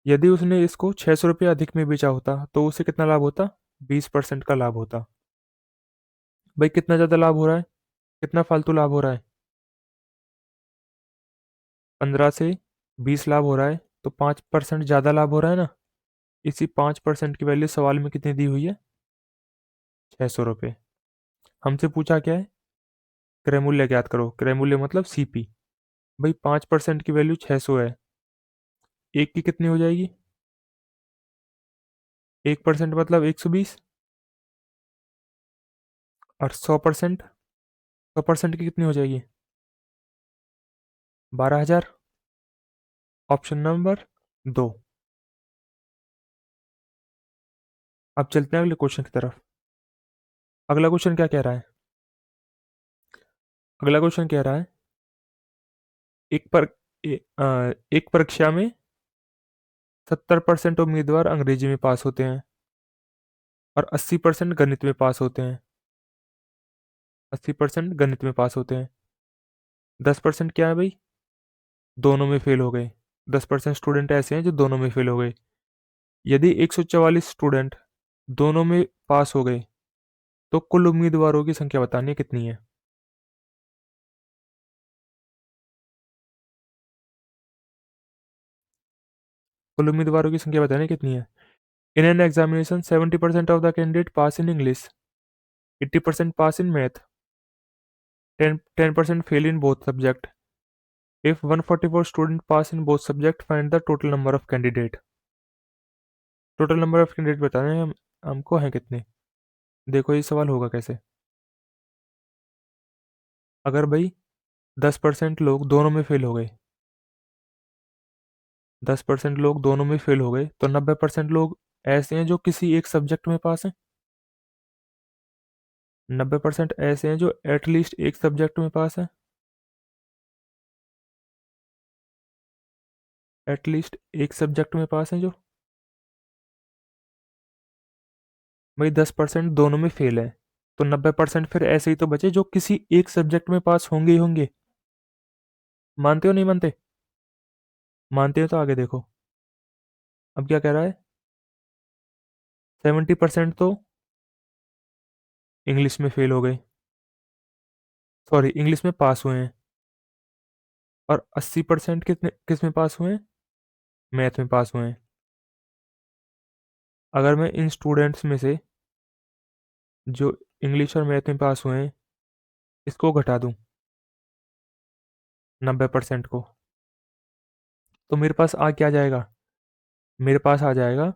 यदि उसने इसको 600 रुपये अधिक में बेचा होता तो उसे कितना लाभ होता, 20% का लाभ होता। भाई कितना ज़्यादा लाभ हो रहा है, कितना फालतू लाभ हो रहा है, 15 से 20 लाभ हो रहा है, तो 5% ज़्यादा लाभ हो रहा है ना। इसी 5% की वैल्यू सवाल में कितनी दी हुई है, 600 रुपये। हमसे पूछा क्या है, क्रय मूल्य ज्ञात करो, क्रय मूल्य मतलब सीपी। भाई 5% की वैल्यू 600 है, एक की कितनी हो जाएगी, 1% मतलब 120, और 100% की कितनी हो जाएगी, 12,000। Option number 2। अब चलते हैं अगले क्वेश्चन की तरफ। अगला क्वेश्चन क्या कह रहा है, अगला क्वेश्चन कह रहा है एक पर एक परीक्षा में 70% उम्मीदवार अंग्रेजी में पास होते हैं और 80% गणित में पास होते हैं, 80% गणित में पास होते हैं। 10% क्या है भाई, दोनों में फेल हो गए। 10% स्टूडेंट ऐसे हैं जो दोनों में फेल हो गए। यदि 144 स्टूडेंट दोनों में पास हो गए तो कुल उम्मीदवारों की संख्या बतानी है कितनी है। कुल उम्मीदवारों की संख्या बतानी है कितनी है। In an examination 70% of the candidate pass in English, 80% pass in math, 10% fail in both subject. If 144 students pass in both subject, find the total number of candidate. Total number of candidate बताने हैं हमको हैं कितने। देखो ये सवाल होगा कैसे, अगर भाई 10% लोग दोनों में फेल हो गए, 10% लोग दोनों में फेल हो गए, तो 90% लोग ऐसे हैं जो किसी एक सब्जेक्ट में पास हैं, 90% ऐसे हैं जो एटलीस्ट एक सब्जेक्ट में पास हैं, एटलीस्ट एक सब्जेक्ट में पास हैं जो। भाई 10% दोनों में फेल है, तो 90% फिर ऐसे ही तो बचे जो किसी एक सब्जेक्ट में पास होंगे ही होंगे। मानते हो नहीं मानते, मानते हो तो आगे देखो। अब क्या कह रहा है, 70% तो इंग्लिश में फेल हो गए, सॉरी इंग्लिश में पास हुए हैं, और 80% कितने किस में पास हुए हैं, मैथ में पास हुए हैं। अगर मैं इन स्टूडेंट्स में से जो इंग्लिश और मैथ में पास हुए हैं इसको घटा दूं 90% को, तो मेरे पास आ क्या जाएगा, मेरे पास आ जाएगा,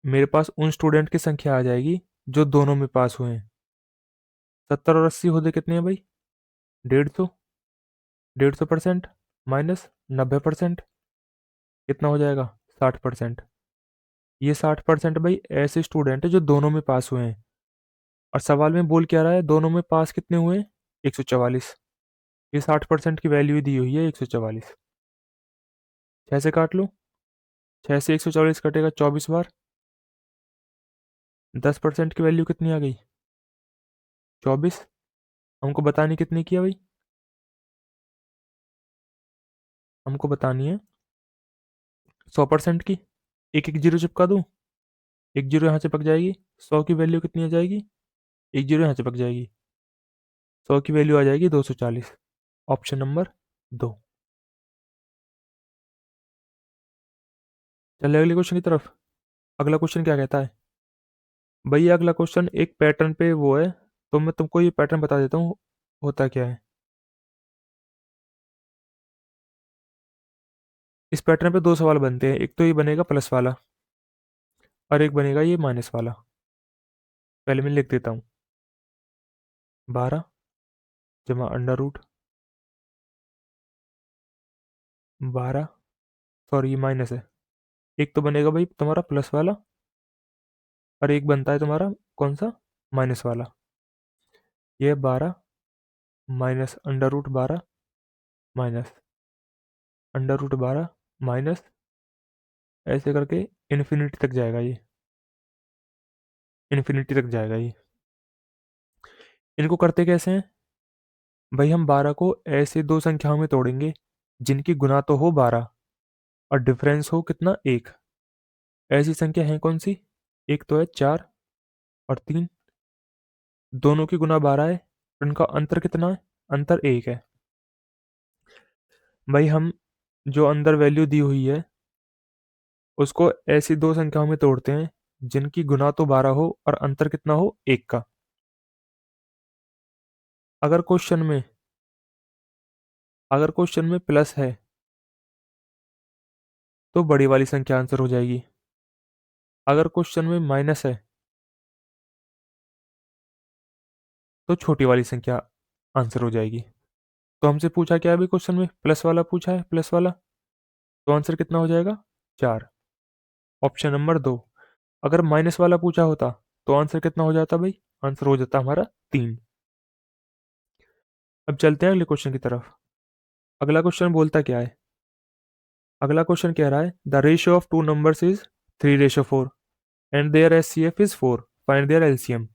मेरे पास उन स्टूडेंट की संख्या आ जाएगी जो दोनों में पास हुए हैं। 70 और 80 होते कितने हैं भाई, 150, 150% माइनस 90%, कितना हो जाएगा, 60%। ये 60% भाई ऐसे स्टूडेंट है जो दोनों में पास हुए हैं, और सवाल में बोल क्या रहा है, दोनों में पास कितने हुए हैं, 144। ये 60% की वैल्यू दी हुई है 144। 6 से काट लो, 6 से 144 कटेगा 24 बार, 10% की वैल्यू कितनी आ गई, 24। हमको बतानी कितनी की है भाई? हमको बतानी है 100% की। एक एक जीरो चिपका दूं? एक जीरो यहाँ चिपक जाएगी। 100 की वैल्यू कितनी आ जाएगी? एक जीरो यहाँ चिपक जाएगी। 100 की वैल्यू आ जाएगी 240। Option number 2। चलिए अगले क्वेश्चन की तरफ। अगला क्वेश्चन क्या कहता है? भैया अगला क्वेश्चन एक पैटर्न पे वो है, तो मैं तुमको ये पैटर्न बता देता हूँ होता क्या है। इस पैटर्न पे दो सवाल बनते हैं, एक तो ये बनेगा प्लस वाला और एक बनेगा ये माइनस वाला। पहले मैं लिख देता हूँ। 12 जमा अंडर रूट 12, सॉरी ये माइनस है। एक तो बनेगा भाई तुम्हारा प्लस वाला और एक बनता है तुम्हारा कौन सा? माइनस वाला। ये 12 minus under root 12 minus under root 12 minus, ऐसे करके इन्फिनिटी तक जाएगा ये। इन्फिनिटी तक जाएगा ये। इनको करते कैसे हैं भाई? हम 12 को ऐसे दो संख्याओं में तोड़ेंगे जिनकी गुना तो हो 12 और डिफरेंस हो कितना? एक। ऐसी संख्या है कौन सी? एक तो है 4 और 3, दोनों की गुना 12 है, और इनका अंतर कितना है? अंतर एक है। भाई हम जो अंदर वैल्यू दी हुई है उसको ऐसी दो संख्याओं में तोड़ते हैं जिनकी गुना तो 12 हो और अंतर कितना हो? एक का। अगर क्वेश्चन में अगर क्वेश्चन में प्लस है तो बड़ी वाली संख्या आंसर हो जाएगी। अगर क्वेश्चन में माइनस है तो छोटी वाली संख्या आंसर हो जाएगी। तो हमसे पूछा क्या है अभी क्वेश्चन में? प्लस वाला पूछा है, प्लस वाला। तो आंसर कितना हो जाएगा? 4। Option number 2। अगर माइनस वाला पूछा होता तो आंसर कितना हो जाता भाई? आंसर हो जाता हमारा 3। अब चलते हैं अगले क्वेश्चन की तरफ। अगला क्वेश्चन बोलता क्या है? अगला क्वेश्चन कह रहा है the ratio of two numbers is 3:4 and their HCF is 4, find their LCM.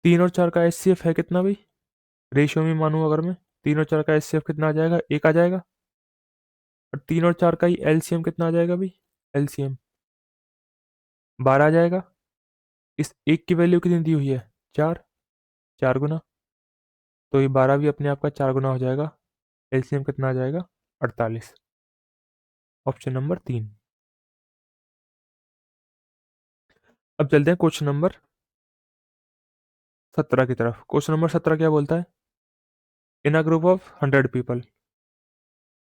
3 और 4 का एचसीएफ है कितना भाई? रेशियो में मानूं अगर मैं, 3 और 4 का एचसीएफ कितना आ जाएगा? एक आ जाएगा। और 3 और 4 का ही एलसीएम कितना आ जाएगा भाई? एलसीएम 12 आ जाएगा। इस एक की वैल्यू कितनी दी हुई है? 4। 4 गुना, तो ये 12 भी अपने आप का 4 गुना हो जाएगा। एलसीएम कितना आ जाएगा? 48। Option number 3। अब चलते हैं क्वेश्चन नंबर 17 की तरफ। क्वेश्चन नंबर 17 क्या बोलता है? इन अ ग्रुप ऑफ 100 पीपल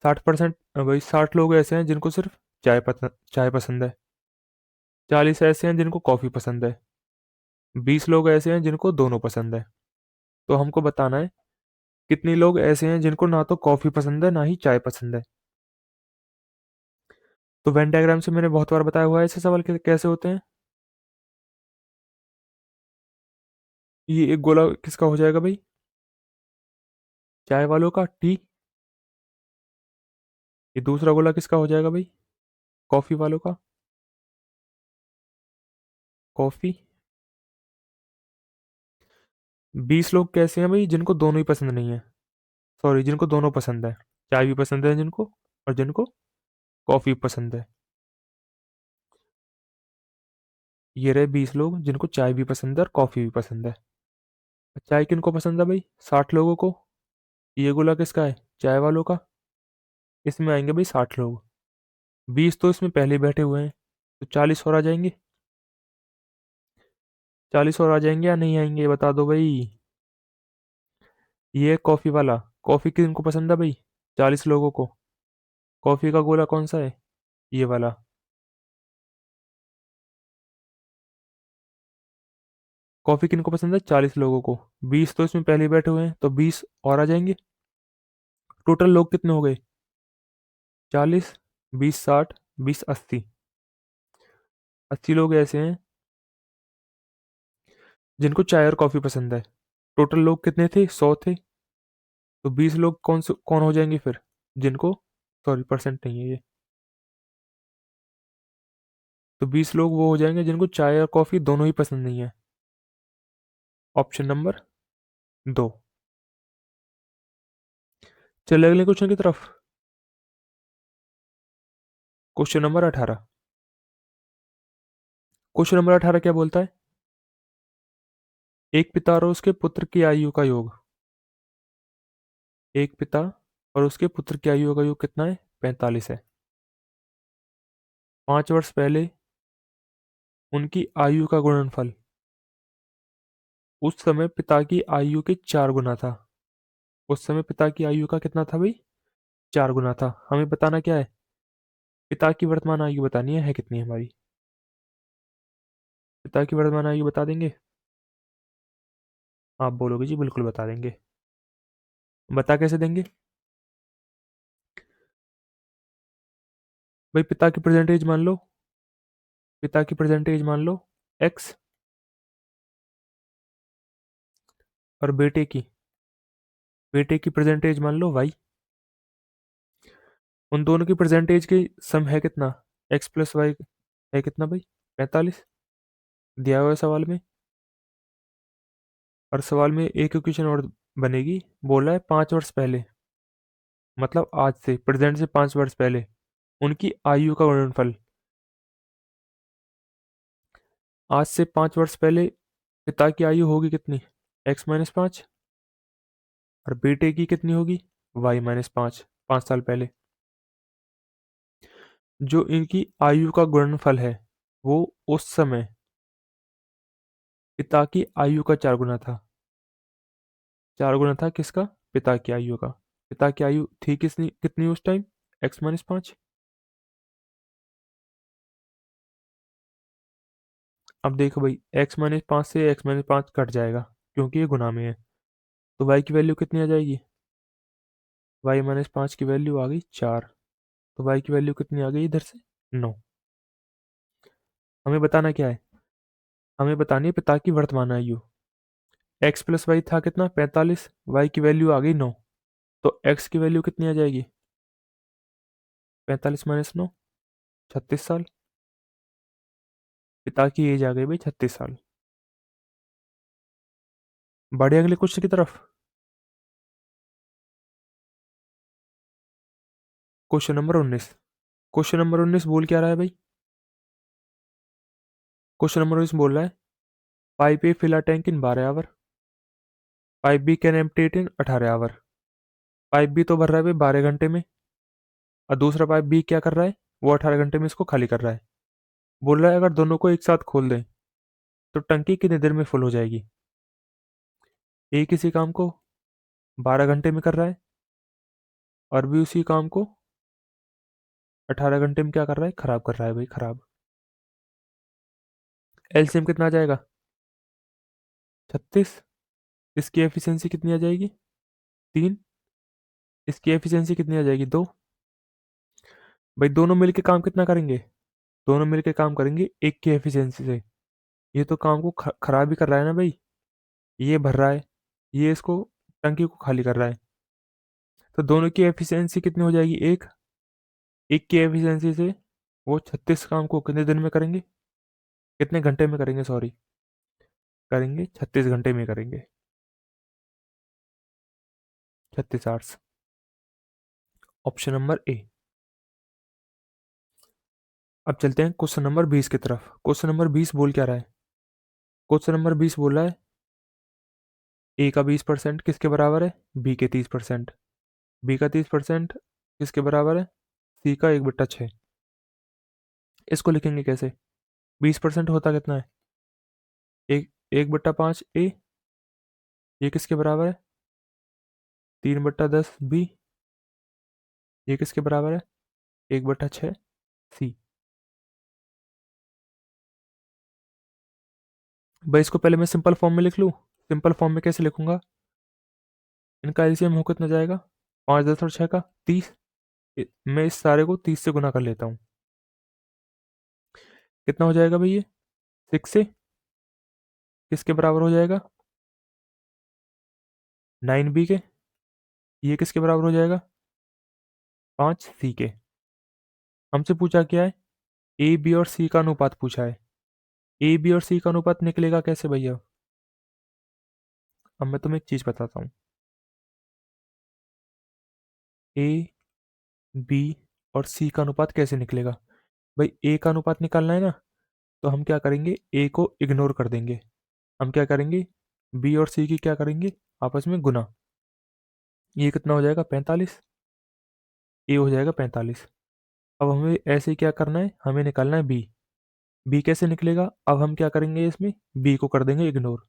60%, भाई 60 लोग ऐसे हैं जिनको सिर्फ चाय पसंद है। 40 ऐसे हैं जिनको कॉफ़ी पसंद है। 20 लोग ऐसे हैं जिनको दोनों पसंद है। तो हमको बताना है कितने लोग ऐसे हैं जिनको ना तो कॉफ़ी पसंद है ना ही चाय पसंद है। तो वेन डायग्राम से मैंने बहुत बार बताया हुआ है ऐसे सवाल कैसे होते हैं। ये एक गोला किसका हो जाएगा भाई? चाय वालों का, टी। ये दूसरा गोला किसका हो जाएगा भाई? कॉफ़ी वालों का, कॉफ़ी। 20 लोग कैसे हैं भाई जिनको दोनों ही पसंद नहीं है? सॉरी, जिनको दोनों पसंद है। चाय भी पसंद है जिनको, और जिनको कॉफ़ी पसंद है। ये रहे 20 लोग जिनको चाय भी पसंद है और कॉफ़ी भी पसंद है। चाय किनको पसंद है भाई? 60 लोगों को। ये गोला किसका है? चाय वालों का। इसमें आएंगे भाई 60 लोग। 20 तो इसमें पहले ही बैठे हुए हैं, तो 40 और आ जाएंगे। 40 और आ जाएंगे या नहीं आएंगे, बता दो भाई। ये है कॉफ़ी वाला। कॉफ़ी किनको पसंद है भाई? 40 लोगों को। कॉफ़ी का गोला कौन सा है? ये वाला। कॉफ़ी किनको पसंद है? 40 लोगों को। 20 तो इसमें पहले ही बैठे हुए हैं, तो 20 और आ जाएंगे। टोटल लोग कितने हो गए? 40, 20 60, 20 80। 80 लोग ऐसे हैं जिनको चाय और कॉफ़ी पसंद है। टोटल लोग कितने थे? 100 थे। तो 20 लोग कौन हो जाएंगे फिर? जिनको, सॉरी परसेंट नहीं है ये, तो 20 लोग वो हो जाएंगे जिनको चाय और कॉफ़ी दोनों ही पसंद नहीं है। Option number 2। चलिए अगले क्वेश्चन की तरफ। Question number 18। क्वेश्चन नंबर 18 क्या बोलता है? एक पिता और उसके पुत्र की आयु का योग। एक पिता और उसके पुत्र की आयु का योग कितना है? 45 है। 5 वर्ष पहले उनकी आयु का गुणनफल उस समय पिता की आयु के 4 गुना था। उस समय पिता की आयु का कितना था भाई? 4 गुना था। हमें बताना क्या है? पिता की वर्तमान आयु बतानी है कितनी है हमारी? पिता की वर्तमान आयु बता देंगे? आप बोलोगे जी बिल्कुल बता देंगे। बता कैसे देंगे? भाई पिता की परसेंटेज मान लो। पिता की परसेंटेज मान लो एक्स, और बेटे की परसेंटेज मान लो वाई। उन दोनों की परसेंटेज की सम है कितना? एक्स प्लस वाई है कितना भाई? 45 दिया हुआ है सवाल में। और सवाल में एक इक्वेशन और बनेगी। बोला है 5 वर्ष पहले, मतलब आज से, प्रेजेंट से 5 वर्ष पहले उनकी आयु का गुणनफल। आज से 5 वर्ष पहले पिता की आयु होगी कितनी? x-5। और बेटे की कितनी होगी? y-5, 5 साल पहले। जो इनकी आयु का गुणनफल है वो उस समय पिता की आयु का 4 गुना था। 4 गुना था किसका? पिता की आयु का। पिता की आयु थी कितनी कितनी उस टाइम? x-5। अब देखो भाई, x-5 से x-5 कट जाएगा क्योंकि ये गुना में है। तो y की वैल्यू कितनी आ जाएगी? y-5 की वैल्यू आ गई 4। तो y की वैल्यू कितनी आ गई इधर से? 9। हमें बताना क्या है? हमें बतानी है पिता की वर्तमान आयु। x प्लस वाई था कितना? 45। y की वैल्यू आ गई 9। तो x की वैल्यू कितनी आ जाएगी? 45 - 9, 36 साल। पिता की एज आ गई भाई 36 साल। बढ़े अगले क्वेश्चन की तरफ। Question number 19। क्वेश्चन नंबर 19 बोल क्या रहा है भाई? क्वेश्चन नंबर 19 बोल रहा है pipe A fill a tank in 12 hour. Pipe B can empty it in 18 hour. Pipe B तो भर रहा है भाई 12 घंटे में, और दूसरा पाइप बी क्या कर रहा है? वो 18 घंटे में इसको खाली कर रहा है। बोल रहा है अगर दोनों को एक साथ खोल दें तो टंकी कितनी देर में फुल हो जाएगी? एक इसी काम को 12 घंटे में कर रहा है, और भी उसी काम को 18 घंटे में क्या कर रहा है? खराब कर रहा है भाई, खराब। एलसीएम कितना आ जाएगा? 36। इसकी एफिशिएंसी कितनी आ जाएगी? 3। इसकी एफिशिएंसी कितनी आ जाएगी? 2। भाई दोनों मिलके काम कितना करेंगे? दोनों मिलके काम करेंगे एक की एफिशिएंसी से। ये तो काम को खराब ही कर रहा है ना भाई। ये भर रहा है, ये इसको टंकी को खाली कर रहा है। तो दोनों की एफिशिएंसी कितनी हो जाएगी? एक। एक की एफिशिएंसी से वो 36 काम को कितने दिन में करेंगे? कितने घंटे में करेंगे, सॉरी, करेंगे 36 घंटे में करेंगे। 36 आवर्स। Option number A. अब चलते हैं क्वेश्चन नंबर 20 की तरफ। क्वेश्चन नंबर 20 बोल क्या रहा है? क्वेश्चन नंबर 20 बोल रहा है ए का 20% किसके बराबर है? बी के 30%। बी का 30% किसके बराबर है? सी का 1/6। इसको लिखेंगे कैसे? 20% होता कितना है? 1/5 ए। ये किसके बराबर है? 3/10 बी। ये किसके बराबर है? 1/6 सी। भाई इसको पहले मैं सिंपल फॉर्म में लिख लूँ। सिंपल फॉर्म में कैसे लिखूंगा? इनका एलसीएम हो कितना जाएगा? 5 10 और 6 का 30। मैं इस सारे को 30 से गुना कर लेता हूँ। कितना हो जाएगा भाई ये? 6 से किसके बराबर हो जाएगा? 9 बी के। ये किसके बराबर हो जाएगा? 5 सी के। हमसे पूछा क्या है? ए बी और सी का अनुपात पूछा है। ए बी और सी का अनुपात निकलेगा कैसे भैया? अब मैं तुम्हें एक चीज़ बताता हूँ। ए, बी और सी का अनुपात कैसे निकलेगा? भाई ए का अनुपात निकालना है ना, तो हम क्या करेंगे, ए को इग्नोर कर देंगे। हम क्या करेंगे, बी और सी की क्या करेंगे, आपस में गुना। ये कितना हो जाएगा, 45। ए हो जाएगा 45। अब हमें ऐसे ही क्या करना है, हमें निकालना है बी। बी कैसे निकलेगा, अब हम क्या करेंगे, इसमें बी को कर देंगे इग्नोर।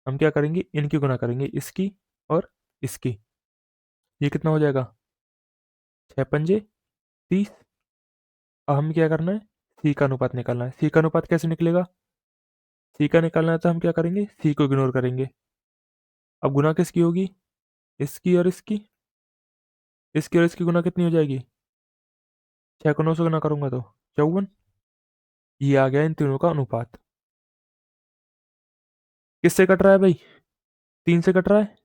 हम क्या करेंगे, इनकी गुना करेंगे, इसकी और इसकी। ये कितना हो जाएगा, 6 पंजे 30। अब हमें क्या करना है, सी का अनुपात निकालना है। सी का अनुपात कैसे निकलेगा, सी का निकालना है तो हम क्या करेंगे, सी को इग्नोर करेंगे। अब गुना किसकी होगी, इसकी और इसकी। इसकी और इसकी गुना कितनी हो जाएगी, 6 को 9 से गुना करूंगा तो 54। ये आ गया इन तीनों का अनुपात। किससे कट रहा है भाई, 3 से कट रहा है।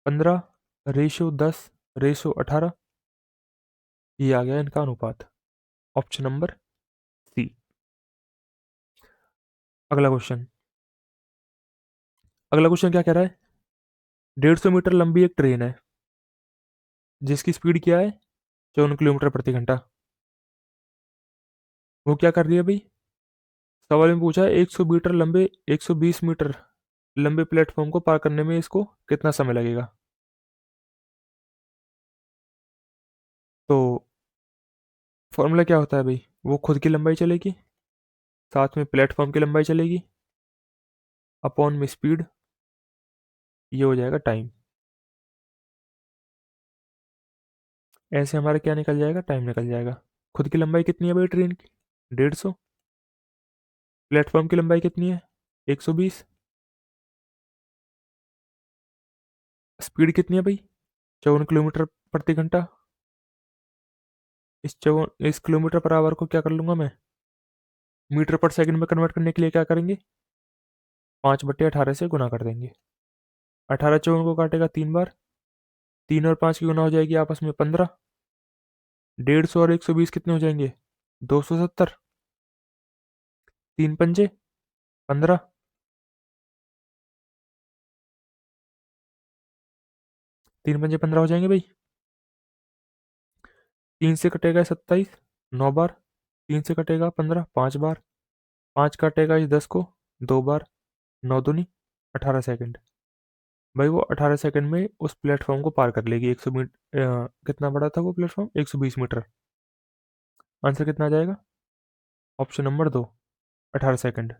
15:10:18। ये आ गया इनका अनुपात। Option number C. अगला क्वेश्चन। अगला क्वेश्चन क्या कह रहा है, 150 मीटर लंबी एक ट्रेन है जिसकी स्पीड क्या है, 54 किलोमीटर प्रति घंटा। वो क्या कर रही है भाई, सवाल में पूछा है 100 मीटर लंबे 120 मीटर लंबे प्लेटफॉर्म को पार करने में इसको कितना समय लगेगा। तो फॉर्मूला क्या होता है भाई, वो खुद की लंबाई चलेगी, साथ में प्लेटफॉर्म की लंबाई चलेगी, अपॉन में स्पीड, ये हो जाएगा टाइम। ऐसे हमारा क्या निकल जाएगा, टाइम निकल जाएगा। खुद की लंबाई कितनी है भाई ट्रेन की, 150। प्लेटफॉर्म की लंबाई कितनी है, 120। स्पीड कितनी है भाई, 54 किलोमीटर प्रति घंटा। इस किलोमीटर पर आवर को क्या कर लूंगा मैं, मीटर पर सेकंड में कन्वर्ट करने के लिए क्या करेंगे, 5/18 से गुना कर देंगे। 18 54 को काटेगा 3 बार, 3 और 5 की गुना हो जाएगी आपस में 15। 150 और 120 कितने हो जाएंगे, 270। 3 पंजे 15। 3 पंजे 15 हो जाएंगे भाई। 3 से कटेगा 27, 9 बार। 3 से कटेगा 15, 5 बार। 5 काटेगा इस 10 को 2 बार। 9 दूनी 18 सेकंड। भाई वो 18 सेकंड में उस प्लेटफॉर्म को पार कर लेगी। 100 मीटर कितना बड़ा था वो प्लेटफॉर्म, 120 मीटर। आंसर कितना आ जाएगा, ऑप्शन नंबर 2, 18 सेकंड।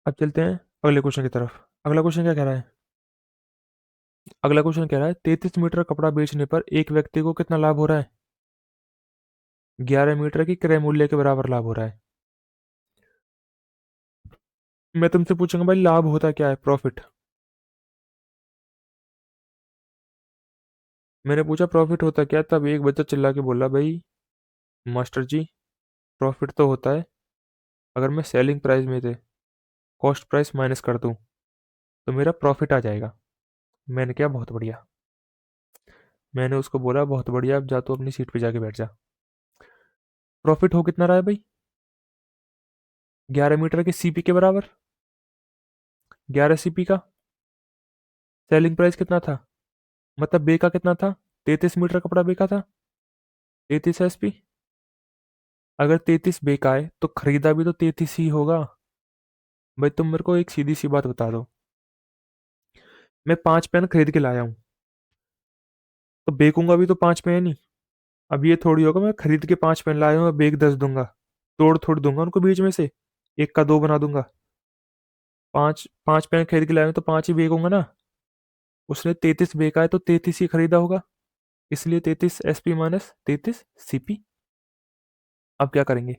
अब चलते हैं अगले क्वेश्चन की तरफ। अगला क्वेश्चन क्या कह रहा है, अगला क्वेश्चन कह रहा है 33 मीटर कपड़ा बेचने पर एक व्यक्ति को कितना लाभ हो रहा है, 11 मीटर की क्रय मूल्य के बराबर लाभ हो रहा है। मैं तुमसे पूछूंगा भाई लाभ होता क्या है, प्रॉफिट। मैंने पूछा प्रॉफिट होता क्या, तब एक बच्चा चिल्ला के बोला, भाई मास्टर जी प्रॉफिट तो होता है अगर मैं सेलिंग प्राइस में से कॉस्ट प्राइस माइनस कर दूं तो मेरा प्रॉफिट आ जाएगा। मैंने कहा बहुत बढ़िया। मैंने उसको बोला बहुत बढ़िया, अब जा तू अपनी सीट पे जाके बैठ जा। प्रॉफिट हो कितना रहा है भाई, 11 मीटर के सीपी के बराबर। 11 सीपी का सेलिंग प्राइस कितना था, मतलब बेका कितना था, 33 मीटर कपड़ा बेका था, 33 एसपी। अगर 33 बेका है तो खरीदा भी तो 33 ही होगा। भाई तुम मेरे को एक सीधी सी बात बता दो, मैं 5 पेन खरीद के लाया हूँ तो बेचूंगा भी तो 5 पेन ही। अब ये थोड़ी होगा मैं खरीद के 5 पेन लाया हूँ, बेच 10 दूंगा, तोड़ थोड़ दूंगा उनको बीच में से, एक का दो बना दूंगा। 5 5 पेन खरीद के लाया हूँ तो 5 ही बेचूंगा ना। उसने 33 बेचा है तो 33 ही खरीदा होगा, इसलिए 33 एसपी माइनस 33 सीपी। अब क्या करेंगे,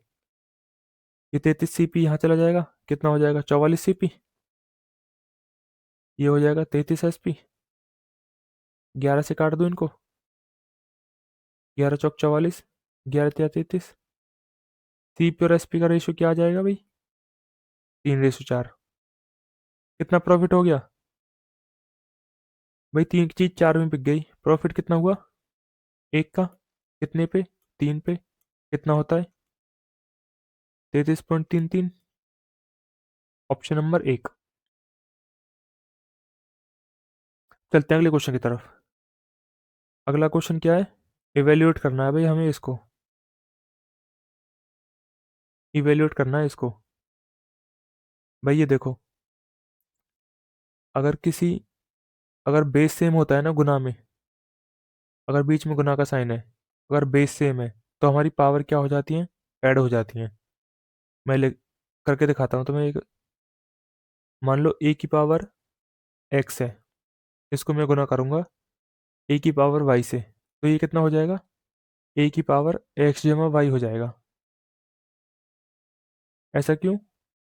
ये 33 सीपी यहाँ चला जाएगा, कितना हो जाएगा, 44 सीपी। ये हो जाएगा 33 एसपी। 11 से काट दो इनको, 11 चौक 44, 11 तिया 33। सीपी और एसपी का रेशियो क्या आ जाएगा भाई, 3:4। कितना प्रॉफिट हो गया भाई, 3 की चीज 4 में बिक गई, प्रॉफिट कितना हुआ, एक का, कितने पे, 3 पे। कितना होता है, 33.33। Option number 1। चलते हैं अगले क्वेश्चन की तरफ। अगला क्वेश्चन क्या है? इवेल्युएट करना है भाई हमें इसको, इवेल्युएट करना है इसको। भाई ये देखो, अगर किसी अगर बेस सेम होता है ना गुना में, अगर बीच में गुना का साइन है, अगर बेस सेम है, तो हमारी पावर क्या हो जाती है? ऐड हो जाती है। मैं ले करके दिखाता हूँ तुम्हें एक। मान लो ए की पावर एक्स है, इसको मैं गुना करूंगा ए की पावर वाई से, तो ये कितना हो जाएगा? ए की पावर एक्स जमा वाई हो जाएगा। ऐसा क्यों?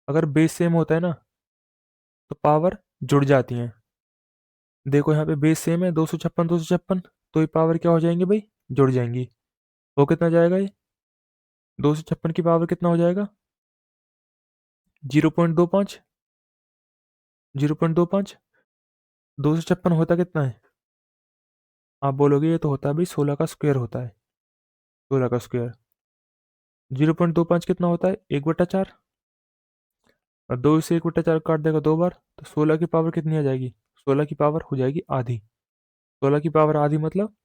अगर बेस सेम होता है ना, तो पावर जुड़ जाती हैं। देखो यहाँ पे बेस सेम है, 256 256, तो ये पावर क्या हो जाएंगी भाई? जुड़ जाएंगी। वो कितना जाएगा ये? 256 की पावर कितना हो जाएगा? 0.25। 0.25। 256 होता कितना है? आप बोलोगे ये तो होता है भाई 16 का स्क्वायर होता है। 16 का स्क्वायर। 0.25 कितना होता है? 1/4। और 2 से 1/4 काट देगा 2 बार, तो 16 की पावर कितनी आ जाएगी? 16 की पावर हो जाएगी आधी। 16 की पावर आधी मतलब,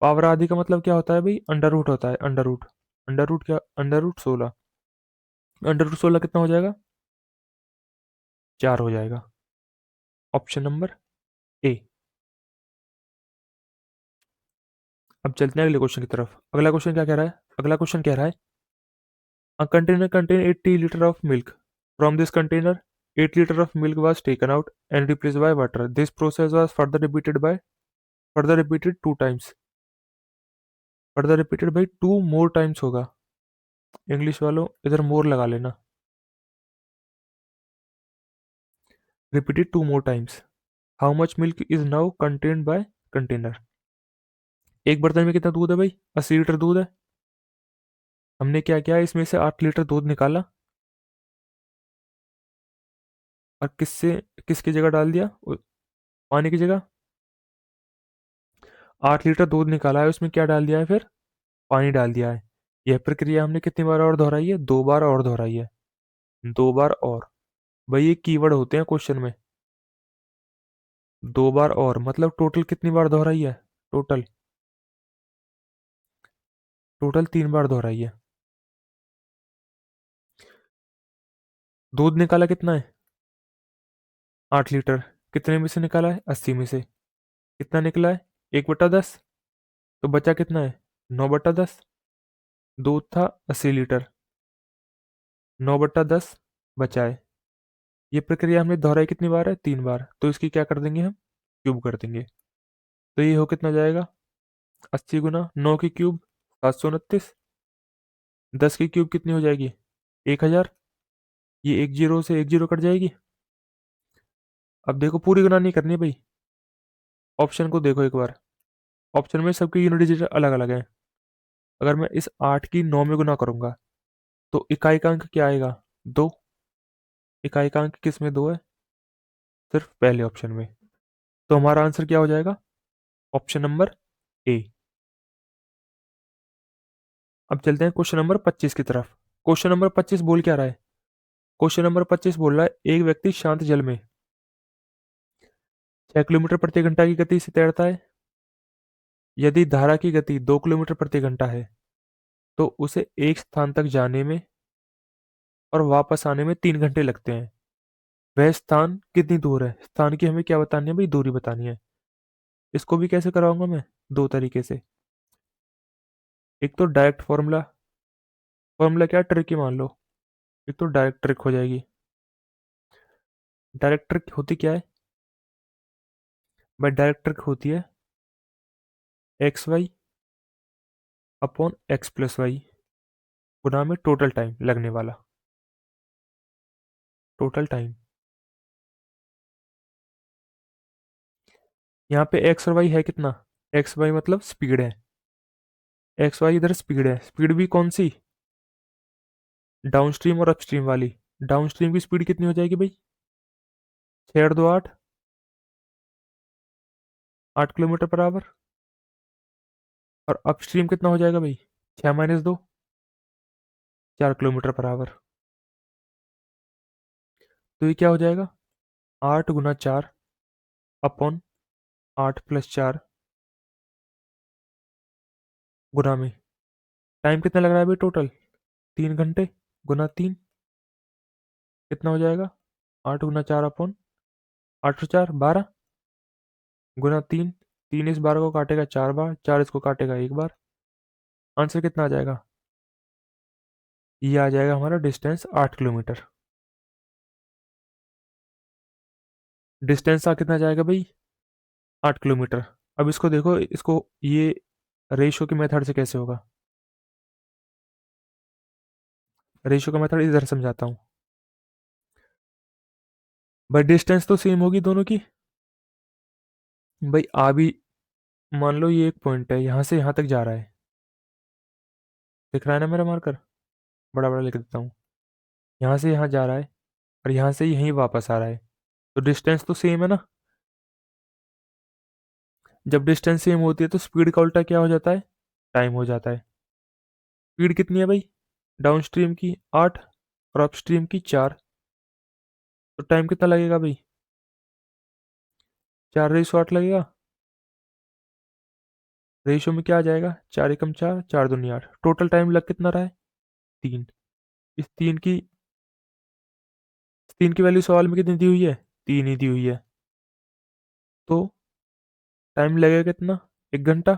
पावर आधी का मतलब क्या होता है भाई? अंडर रूट होता है, अंडर रूट। अंडर रूट क्या? Under root 16। अंडर रूट 16 कितना हो जाएगा? 4 हो जाएगा। Option number A. अब चलते हैं अगले क्वेश्चन की तरफ। अगला क्वेश्चन क्या कह रहा है? अगला क्वेश्चन कह रहा है, a container contain 80 liter of milk. From this container, 8 liter of milk was taken out and replaced by water. This process was further repeated 2 times. Further repeated by 2 more times होगा। English वालों इधर मोर लगा लेना। Repeated 2 more times. How much milk is now contained by container? एक बर्तन में कितना दूध है भाई? 80 लीटर दूध है। हमने क्या किया, इसमें से 8 लीटर दूध निकाला और किसकी जगह डाल दिया? पानी की जगह। 8 लीटर दूध निकाला है, उसमें क्या डाल दिया है फिर? पानी डाल दिया है। यह प्रक्रिया हमने कितनी बार और दोहराई है? 2 बार और दोहराई है। 2 बार और। भाई ये कीवर्ड होते हैं क्वेश्चन में। 2 बार और मतलब टोटल कितनी बार दोहराई है? टोटल टोटल 3 बार दोहराई है। दूध निकाला कितना है? 8 लीटर। कितने में से निकाला है? 80 में से। कितना निकला है? 1/10। तो बचा कितना है? 9/10। दूध था 80 लीटर, 9/10 बचा है। ये प्रक्रिया हमने दोहराई कितनी बार है? 3 बार। तो इसकी क्या कर देंगे हम? क्यूब कर देंगे। तो ये हो कितना जाएगा? 80 गुना 9 की क्यूब 729। 10 की क्यूब कितनी हो जाएगी? 1000। ये एक जीरो से एक जीरो कट जाएगी। अब देखो पूरी गणना नहीं करनी भाई, ऑप्शन को देखो एक बार। ऑप्शन में सबके यूनिट डिजिट अलग अलग है। अगर मैं इस 8 की 9 में गुना करूंगा, तो इकाइकांक क्या आएगा? 2। इकाइकांक किस में 2 है? सिर्फ पहले ऑप्शन में। तो हमारा आंसर क्या हो जाएगा? Option number A. अब चलते हैं क्वेश्चन नंबर 25 की तरफ। क्वेश्चन नंबर 25 बोल क्या रहा है? क्वेश्चन नंबर 25 बोल रहा है, एक व्यक्ति शांत जल में 6 किलोमीटर प्रति घंटा की गति से तैरता है। यदि धारा की गति 2 किलोमीटर प्रति घंटा है, तो उसे एक स्थान तक जाने में और वापस आने में 3 घंटे लगते हैं। वह स्थान कितनी दूर है? स्थान की हमें क्या बतानी है भाई? दूरी बतानी है। इसको भी कैसे कराऊंगा मैं? 2 तरीके से। एक तो डायरेक्ट फॉर्मूला। फॉर्मूला क्या? ट्रिक ही मान लो। एक तो डायरेक्ट ट्रिक हो जाएगी। डायरेक्ट ट्रिक होती क्या है भाई? डायरेक्ट ट्रिक होती है XY/X+Y गुना में टोटल टाइम लगने वाला। Total time. यहाँ पे एक्स और वाई है कितना? एक्स वाई मतलब स्पीड है। एक्स वाई इधर स्पीड है। स्पीड भी कौन सी? डाउनस्ट्रीम और अपस्ट्रीम वाली। डाउनस्ट्रीम की स्पीड कितनी हो जाएगी भाई? 6 और 2 8। 8 किलोमीटर पर आवर। और अपस्ट्रीम कितना हो जाएगा भाई? 6 - 2। 4 किलोमीटर पर आवर। तो ये क्या हो जाएगा, 8 × 4 अपॉन 8 + 4 गुना में। टाइम कितना लग रहा है भाई टोटल, 3 घंटे, गुना 3 कितना हो जाएगा, 8 × 4 अपॉन 8 × 4 12 गुना 3। 3 इस 12 को काटेगा 4 बार, 4 इसको काटेगा 1 बार। आंसर कितना आ जाएगा, ये आ जाएगा हमारा डिस्टेंस 8 किलोमीटर। डिस्टेंस आ कितना जाएगा भाई, 8 किलोमीटर। अब इसको देखो, इसको ये रेशो के मेथड से कैसे होगा। रेशो का मेथड इधर समझाता हूँ। भाई डिस्टेंस तो सेम होगी दोनों की। भाई आ भी, मान लो ये एक पॉइंट है, यहाँ से यहाँ तक जा रहा है, दिख रहा है ना मेरा मार्कर, बड़ा बड़ा लिख देता हूँ। यहाँ से यहाँ जा रहा है और यहाँ से यहीं वापस आ रहा है, तो डिस्टेंस तो सेम है ना। जब डिस्टेंस सेम होती है तो स्पीड का उल्टा क्या हो जाता है, टाइम हो जाता है। स्पीड कितनी है भाई, डाउन स्ट्रीम की 8 और अप स्ट्रीम की 4, तो टाइम कितना लगेगा भाई, 4/8 लगेगा। रेशियो में क्या आ जाएगा, 4 × 4 4 × 2 = 8। टोटल टाइम लग कितना रहा है, 3। इस 3 की वैल्यू सवाल में कितनी दी हुई है, 3 ही दी हुई है। तो टाइम लगेगा कितना, 1 घंटा।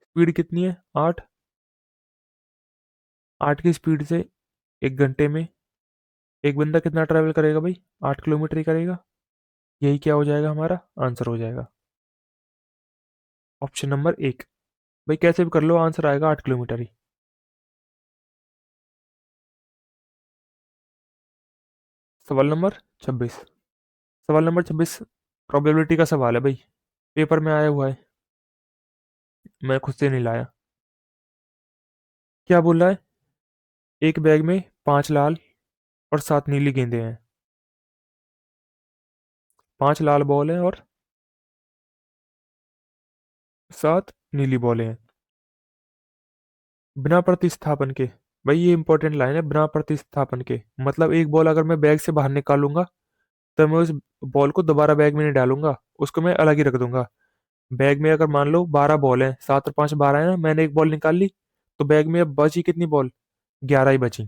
स्पीड कितनी है, 8। 8 की स्पीड से 1 घंटे में एक बंदा कितना ट्रैवल करेगा भाई, 8 किलोमीटर ही करेगा। यही क्या हो जाएगा, हमारा आंसर हो जाएगा ऑप्शन नंबर 1। भाई कैसे भी कर लो, आंसर आएगा 8 किलोमीटर ही। सवाल नंबर 26। सवाल नंबर 26 प्रोबेबिलिटी का सवाल है भाई, पेपर में आया हुआ है, मैं खुद से नहीं लाया। क्या बोल रहा है, एक बैग में 5 लाल और 7 नीली गेंदें हैं। 5 लाल बॉल हैं और 7 नीली बॉलें हैं। बिना प्रतिस्थापन के, भाई ये इंपॉर्टेंट लाइन है, बिना प्रतिस्थापन के मतलब एक बॉल अगर मैं बैग से बाहर निकालूंगा तो मैं उस बॉल को दोबारा बैग में नहीं डालूंगा, उसको मैं अलग ही रख दूंगा। बैग में अगर मान लो 12 बॉल हैं, 7 और 5 12 है ना, मैंने एक बॉल निकाल ली, तो बैग में अब बची कितनी बॉल, 11 ही बची।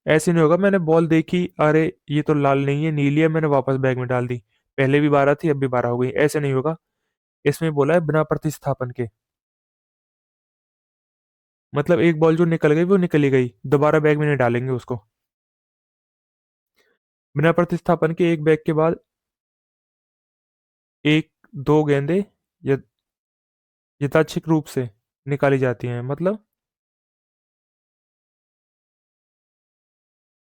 ऐसे नहीं होगा मैंने बॉल देखी, अरे ये तो लाल नहीं है नीली है, मैंने वापस बैग में डाल दी, पहले भी 12 थी अब भी 12 हो गई, ऐसे नहीं होगा। इसमें बोला है बिना प्रतिस्थापन के, मतलब एक बॉल जो निकल गई वो निकल ही गई, दोबारा बैग में नहीं डालेंगे उसको। बिना प्रतिस्थापन के एक बैग के बाद एक दो गेंदें य- यथाच्छिक रूप से निकाली जाती हैं, मतलब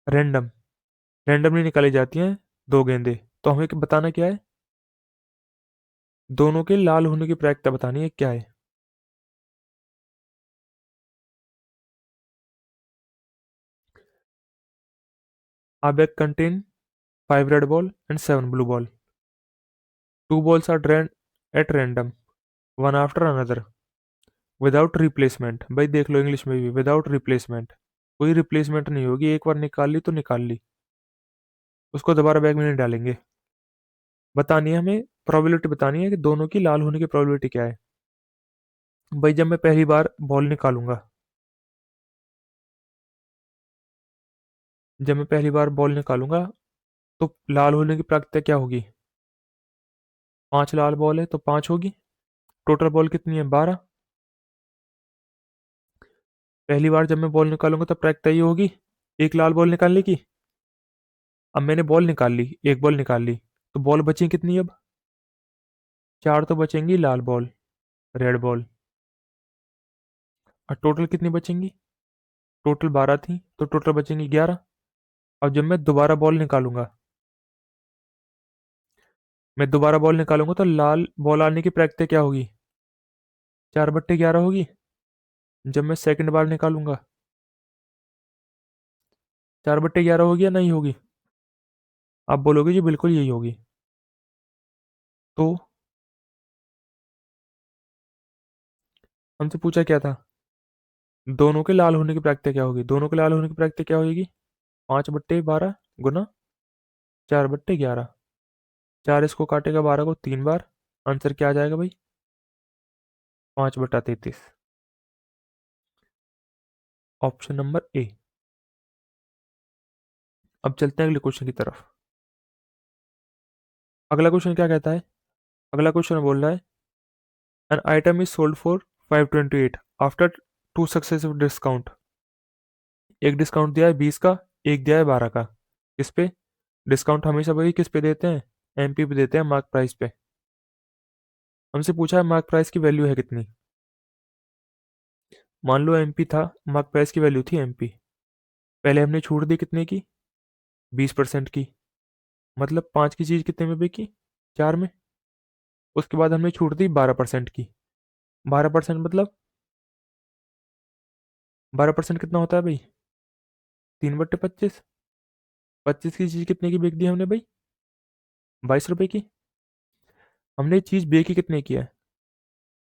रैंडम, रैंडमली निकाली जाती हैं 2 गेंदें। तो हमें बताना क्या है, दोनों के लाल होने की प्रायिकता बतानी है क्या है। A bag contain 5 red ball and 7 blue ball. 2 balls are drawn at random, one after another, without replacement। भाई देख लो इंग्लिश में भी, विदाउट रिप्लेसमेंट, कोई रिप्लेसमेंट नहीं होगी, एक बार निकाल ली तो निकाल ली, उसको दोबारा बैग में नहीं डालेंगे। बतानी है हमें, प्रोबेबिलिटी बतानी है कि दोनों की लाल होने की प्रोबेबिलिटी क्या है। भाई जब मैं पहली बार बॉल निकालूंगा, जब मैं पहली बार बॉल निकालूंगा तो लाल होने की प्रायिकता क्या होगी, 5 लाल बॉल है तो 5 होगी। टोटल बॉल कितनी है, 12। पहली बार जब मैं बॉल निकालूंगा तो प्रायिकता ये होगी एक लाल बॉल निकालने की। अब मैंने बॉल निकाल ली, एक बॉल निकाल ली, तो बॉल बची कितनी अब, 4 तो बचेंगी लाल बॉल, रेड बॉल। और टोटल कितनी बचेंगी, टोटल 12 थी तो टोटल बचेंगी 11। अब जब मैं दोबारा बॉल निकालूंगा, मैं दोबारा बॉल निकालूंगा तो लाल बॉल आने की प्रायिकता क्या होगी, 4/11 होगी। जब मैं सेकंड बार निकालूंगा, 4/11 होगी या नहीं होगी, आप बोलोगे जी बिल्कुल यही होगी। तो हमसे पूछा क्या था, दोनों के लाल होने की प्रायिकता क्या होगी, दोनों के लाल होने की प्रायिकता क्या होगी, 5/12 गुना 4/11। 4 इसको काटेगा 12 को 3 बार। आंसर क्या आ जाएगा भाई? 5/33। Option number A. अब चलते हैं अगले क्वेश्चन की तरफ। अगला क्वेश्चन क्या कहता है? अगला क्वेश्चन बोल रहा है an item is sold for 528 after 2 successive discount. एक डिस्काउंट दिया है 20 का, एक दिया है 12 का। किस पे डिस्काउंट? हमेशा भाई किस पे देते हैं? एमपी पे देते हैं, मार्क प्राइस पे। हमसे पूछा है मार्क प्राइस की वैल्यू है कितनी। मान लो एमपी था, मार्क प्राइस की वैल्यू थी एमपी। पहले हमने छूट दी कितने की? 20% की। मतलब 5 की चीज कितने में बिकी? 4 में। उसके बाद हमने छूट दी 12% की। 12% मतलब 12% कितना होता है भाई? 3/25। 25 की चीज कितने की बेच दी हमने भाई? 22 रुपए की। हमने चीज बेची कितने की है?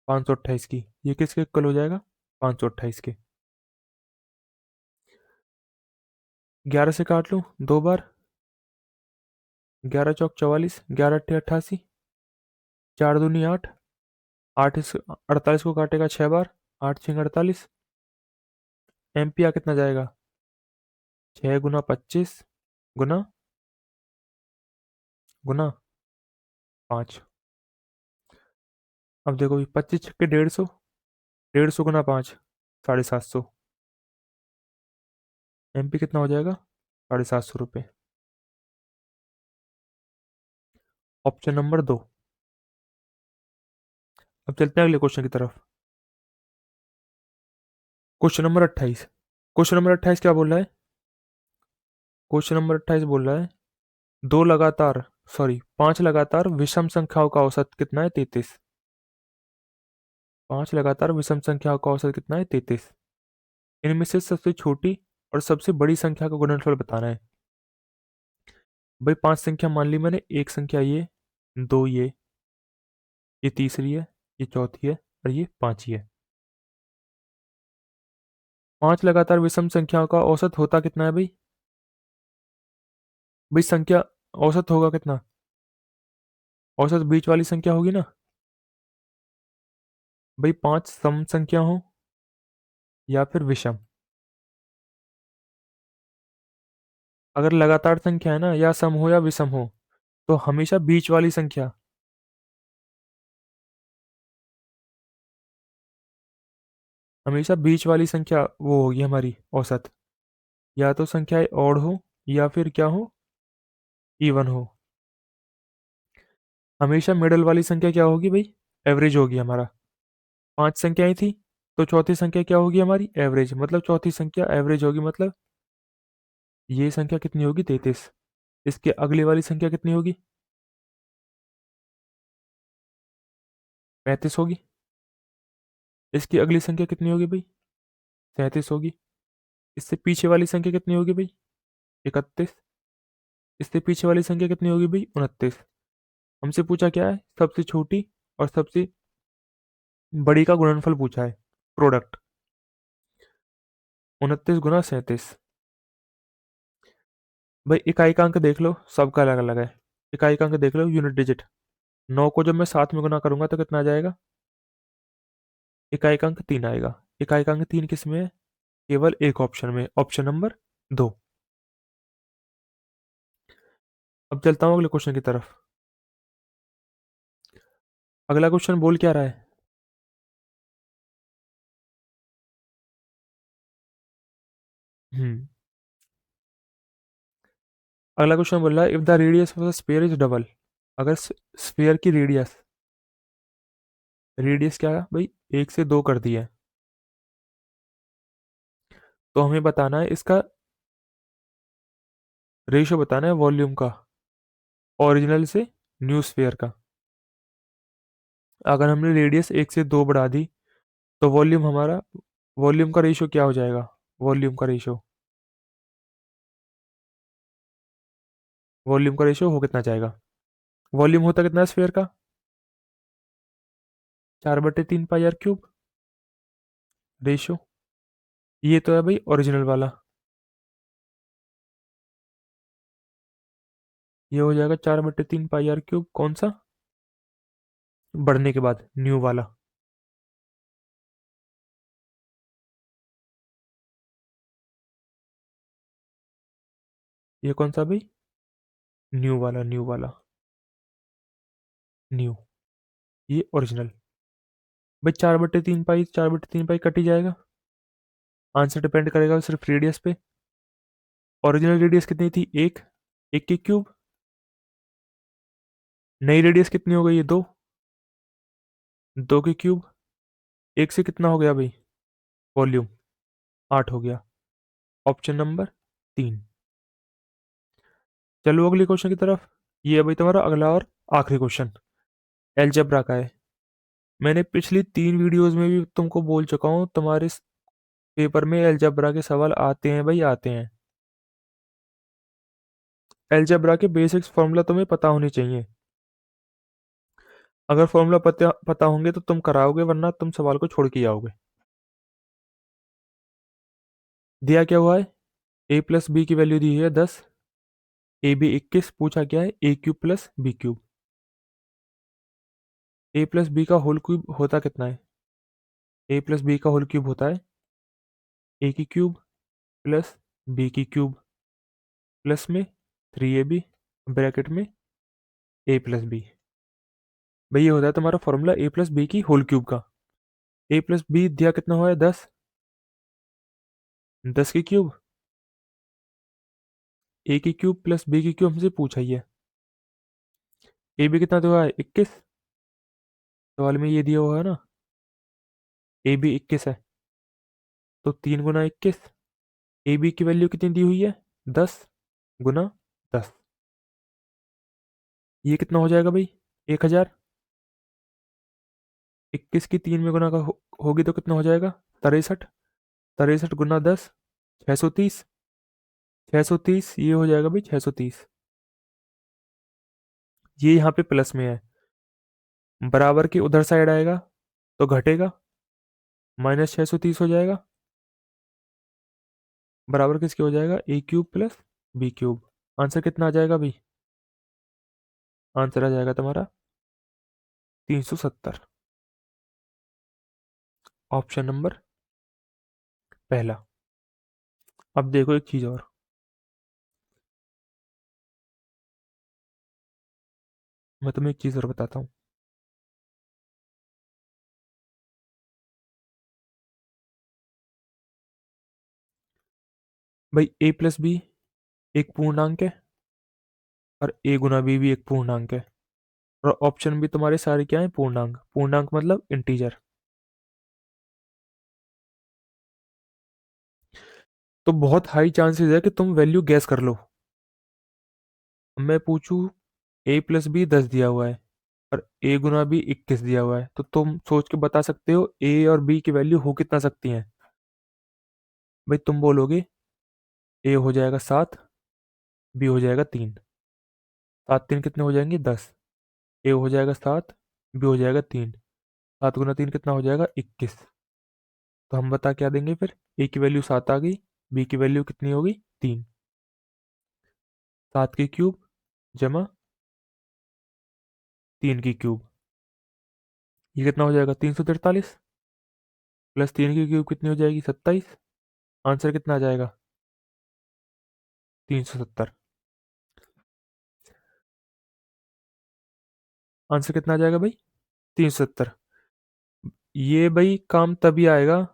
528 की। ये किसके इक्वल हो जाएगा? 528 के। 11 से काट लूं 2 बार। 11 चौक 44, 11 अट्ठे 88, 4 दूनी 8। 8 इस 48 को काटेगा 6 बार। 8 6 48। एम्पिया कितना जाएगा? 6 गुना 25 गुना गुना 5। अब देखो 25 छक्के 150। 150 गुना 5 750। एमपी कितना हो जाएगा? 750 रुपये। Option number 2। अब चलते हैं अगले क्वेश्चन की तरफ। Question number 28। क्वेश्चन नंबर 28 क्या बोल रहा है? क्वेश्चन नंबर 28 बोल रहा है दो लगातार सॉरी 5 लगातार विषम संख्याओं का औसत कितना है? 33। 5 लगातार विषम संख्याओं का औसत कितना है? 33। इनमें से सबसे छोटी और सबसे बड़ी संख्या का गुणनफल बताना है। भाई 5 संख्या मान ली मैंने। एक संख्या ये, दो ये तीसरी है, ये चौथी है और ये पांचवी है। 5 लगातार विषम संख्याओं का औसत होता कितना है भाई? भाई संख्या औसत होगा कितना? औसत बीच वाली संख्या होगी ना। भाई 5 सम संख्या हो या फिर विषम। अगर लगातार संख्या है ना, या सम हो या विषम हो, तो हमेशा बीच वाली संख्या। हमेशा बीच वाली संख्या वो होगी हमारी औसत। या तो संख्या ओड हो या फिर क्या हो? इवन हो। हमेशा मिडल वाली संख्या क्या होगी भाई? एवरेज होगी हमारा। 5 संख्याएं थी, तो चौथी संख्या क्या होगी हमारी? एवरेज। मतलब चौथी संख्या एवरेज होगी। मतलब ये संख्या कितनी होगी? 33। इसके अगली वाली संख्या कितनी होगी? 35 होगी। इसकी अगली संख्या कितनी होगी भाई? 37 होगी। इससे पीछे वाली संख्या कितनी होगी भाई? 31। इससे पीछे वाली संख्या कितनी होगी भाई? 29। हमसे पूछा क्या है? सबसे छोटी और सबसे बड़ी का गुणनफल पूछा है, प्रोडक्ट। 29 गुना 37। भाई इकाई का अंक देख लो, सबका अलग अलग है। इकाई का अंक देख लो, यूनिट डिजिट। 9 को जब मैं 7 में गुना करूंगा तो कितना आ जाएगा? इकाई का अंक 3 आएगा। इकाई का अंक 3 किस में है? केवल एक ऑप्शन में, ऑप्शन नंबर 2। अब चलता हूँ अगले क्वेश्चन की तरफ। अगला क्वेश्चन बोल क्या रहा है? हम्म अगला क्वेश्चन बोल रहा है if the radius of the sphere is double. अगर स्फीयर की रेडियस, रेडियस क्या है भाई? 1 से 2 कर दी है, तो हमें बताना है इसका रेशियो, बताना है वॉल्यूम का, ओरिजिनल से न्यू स्फीयर का। अगर हमने रेडियस 1 से 2 बढ़ा दी, तो वॉल्यूम हमारा, वॉल्यूम का रेशियो क्या हो जाएगा? वॉल्यूम का रेशियो हो कितना जाएगा? वॉल्यूम होता कितना है स्फीयर का? 4/3 पाई r क्यूब। रेशियो ये तो है भाई ओरिजिनल वाला। ये हो जाएगा 4/3 पाई आर क्यूब। कौन सा? बढ़ने के बाद न्यू वाला। ये कौन सा भाई? न्यू वाला, न्यू वाला, न्यू। ये ओरिजिनल। भाई 4/3 पाई, 4/3 पाई कट ही जाएगा। आंसर डिपेंड करेगा सिर्फ रेडियस पे। ओरिजिनल रेडियस कितनी थी? एक। एक की क्यूब। नई रेडियस कितनी हो गई है? दो। दो की क्यूब। एक से कितना हो गया भाई? वॉल्यूम। 8 हो गया। Option number 3। चलो अगले क्वेश्चन की तरफ। ये है भाई तुम्हारा अगला और आखिरी क्वेश्चन। एलजेब्रा का है। मैंने पिछली 3 वीडियोस में भी तुमको बोल चुका हूँ, तुम्हारे पेपर में एलजेब्रा के सवाल आते हैं भाई, आते हैं। एलजेब्रा के बेसिक्स फॉर्मूला तुम्हें पता होने चाहिए। अगर फॉर्मूला पता पता होंगे तो तुम कराओगे, वरना तुम सवाल को छोड़ के आओगे। दिया क्या हुआ है? ए प्लस बी की वैल्यू दी है 10। A B 21। पूछा क्या है? A cube plus B cube. A plus B का होल क्यूब होता कितना है? ए प्लस बी का होल क्यूब होता है ए की क्यूब प्लस बी की क्यूब प्लस में 3ab ब्रैकेट में ए प्लस बी। भाई ये होता है तुम्हारा फॉर्मूला ए प्लस बी की होल क्यूब का। ए प्लस बी दिया कितना हुआ है? 10। 10 की क्यूब। ए की क्यूब प्लस बी की क्यूब हमसे पूछा ही है। ए बी कितना हुआ है? 21। सवाल में ये दिया हुआ है ना, ए बी 21 है, तो 3 गुना 21। ए बी की वैल्यू कितनी दी हुई है? 10 गुना 10। ये कितना हो जाएगा भाई? 1000। 21 की 3 में गुना का होगी तो कितना हो जाएगा? 63। 63 गुना 10, 630। 630 ये हो जाएगा भाई, 630। ये यहाँ पे प्लस में है, बराबर के उधर साइड आएगा तो घटेगा, -630 हो जाएगा। बराबर किसके हो जाएगा? A cube plus B cube. Answer कितना आ जाएगा भाई? आंसर आ जाएगा तुम्हारा 370। ऑप्शन नंबर पहला। अब देखो एक चीज और। मैं तुम्हें एक चीज और बताता हूँ। भाई ए प्लस बी एक पूर्णांक है, और ए गुना बी भी एक पूर्णांक है, और ऑप्शन भी तुम्हारे सारे क्या है? पूर्णांक। पूर्णांक मतलब इंटीजर। तो बहुत हाई चांसेस है कि तुम वैल्यू गैस कर लो। अब मैं पूछूं, ए प्लस बी 10 दिया हुआ है और ए गुना बी 21 दिया हुआ है, तो तुम सोच के बता सकते हो ए और बी की वैल्यू हो कितना सकती है? भाई तुम बोलोगे ए हो जाएगा 7, बी हो जाएगा 3। 7 3 कितने हो जाएंगे? 10। ए हो जाएगा 7, बी हो जाएगा 3। 7 गुना 3 कितना हो जाएगा? 21। तो हम बता क्या देंगे फिर? ए की वैल्यू 7 आ गई, बी की वैल्यू कितनी होगी? 3। 7 की क्यूब जमा 3 की क्यूब, ये कितना हो जाएगा? 343। प्लस 3 की क्यूब कितनी हो जाएगी? 27। आंसर कितना आ जाएगा? 370। आंसर कितना आ जाएगा भाई? 370। ये भाई काम तभी आएगा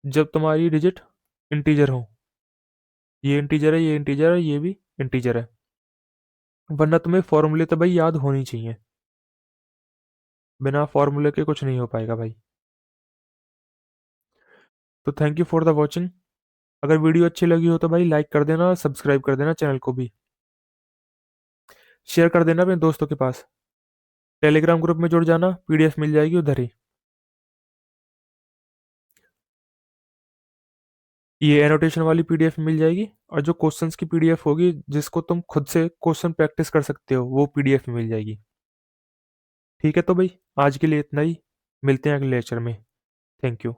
जब तुम्हारी डिजिट इंटीजर हो। ये इंटीजर है, ये इंटीजर है, ये भी इंटीजर है, वरना तुम्हें फॉर्मूले तो भाई याद होनी चाहिए। बिना फॉर्मूले के कुछ नहीं हो पाएगा भाई। तो thank you for the watching. अगर वीडियो अच्छी लगी हो तो भाई लाइक कर देना, सब्सक्राइब कर देना चैनल को भी। शेयर कर देना अपने दोस्तों के पास। टेलीग्राम ग्रुप में जुड़ जाना, पीडीएफ मिल जाएगी उधर ही। ये एनोटेशन वाली पीडीएफ मिल जाएगी, और जो क्वेश्चंस की पीडीएफ होगी जिसको तुम खुद से क्वेश्चन प्रैक्टिस कर सकते हो, वो पीडीएफ मिल जाएगी। ठीक है तो भाई, आज के लिए इतना ही। मिलते हैं अगले लेक्चर में। Thank you.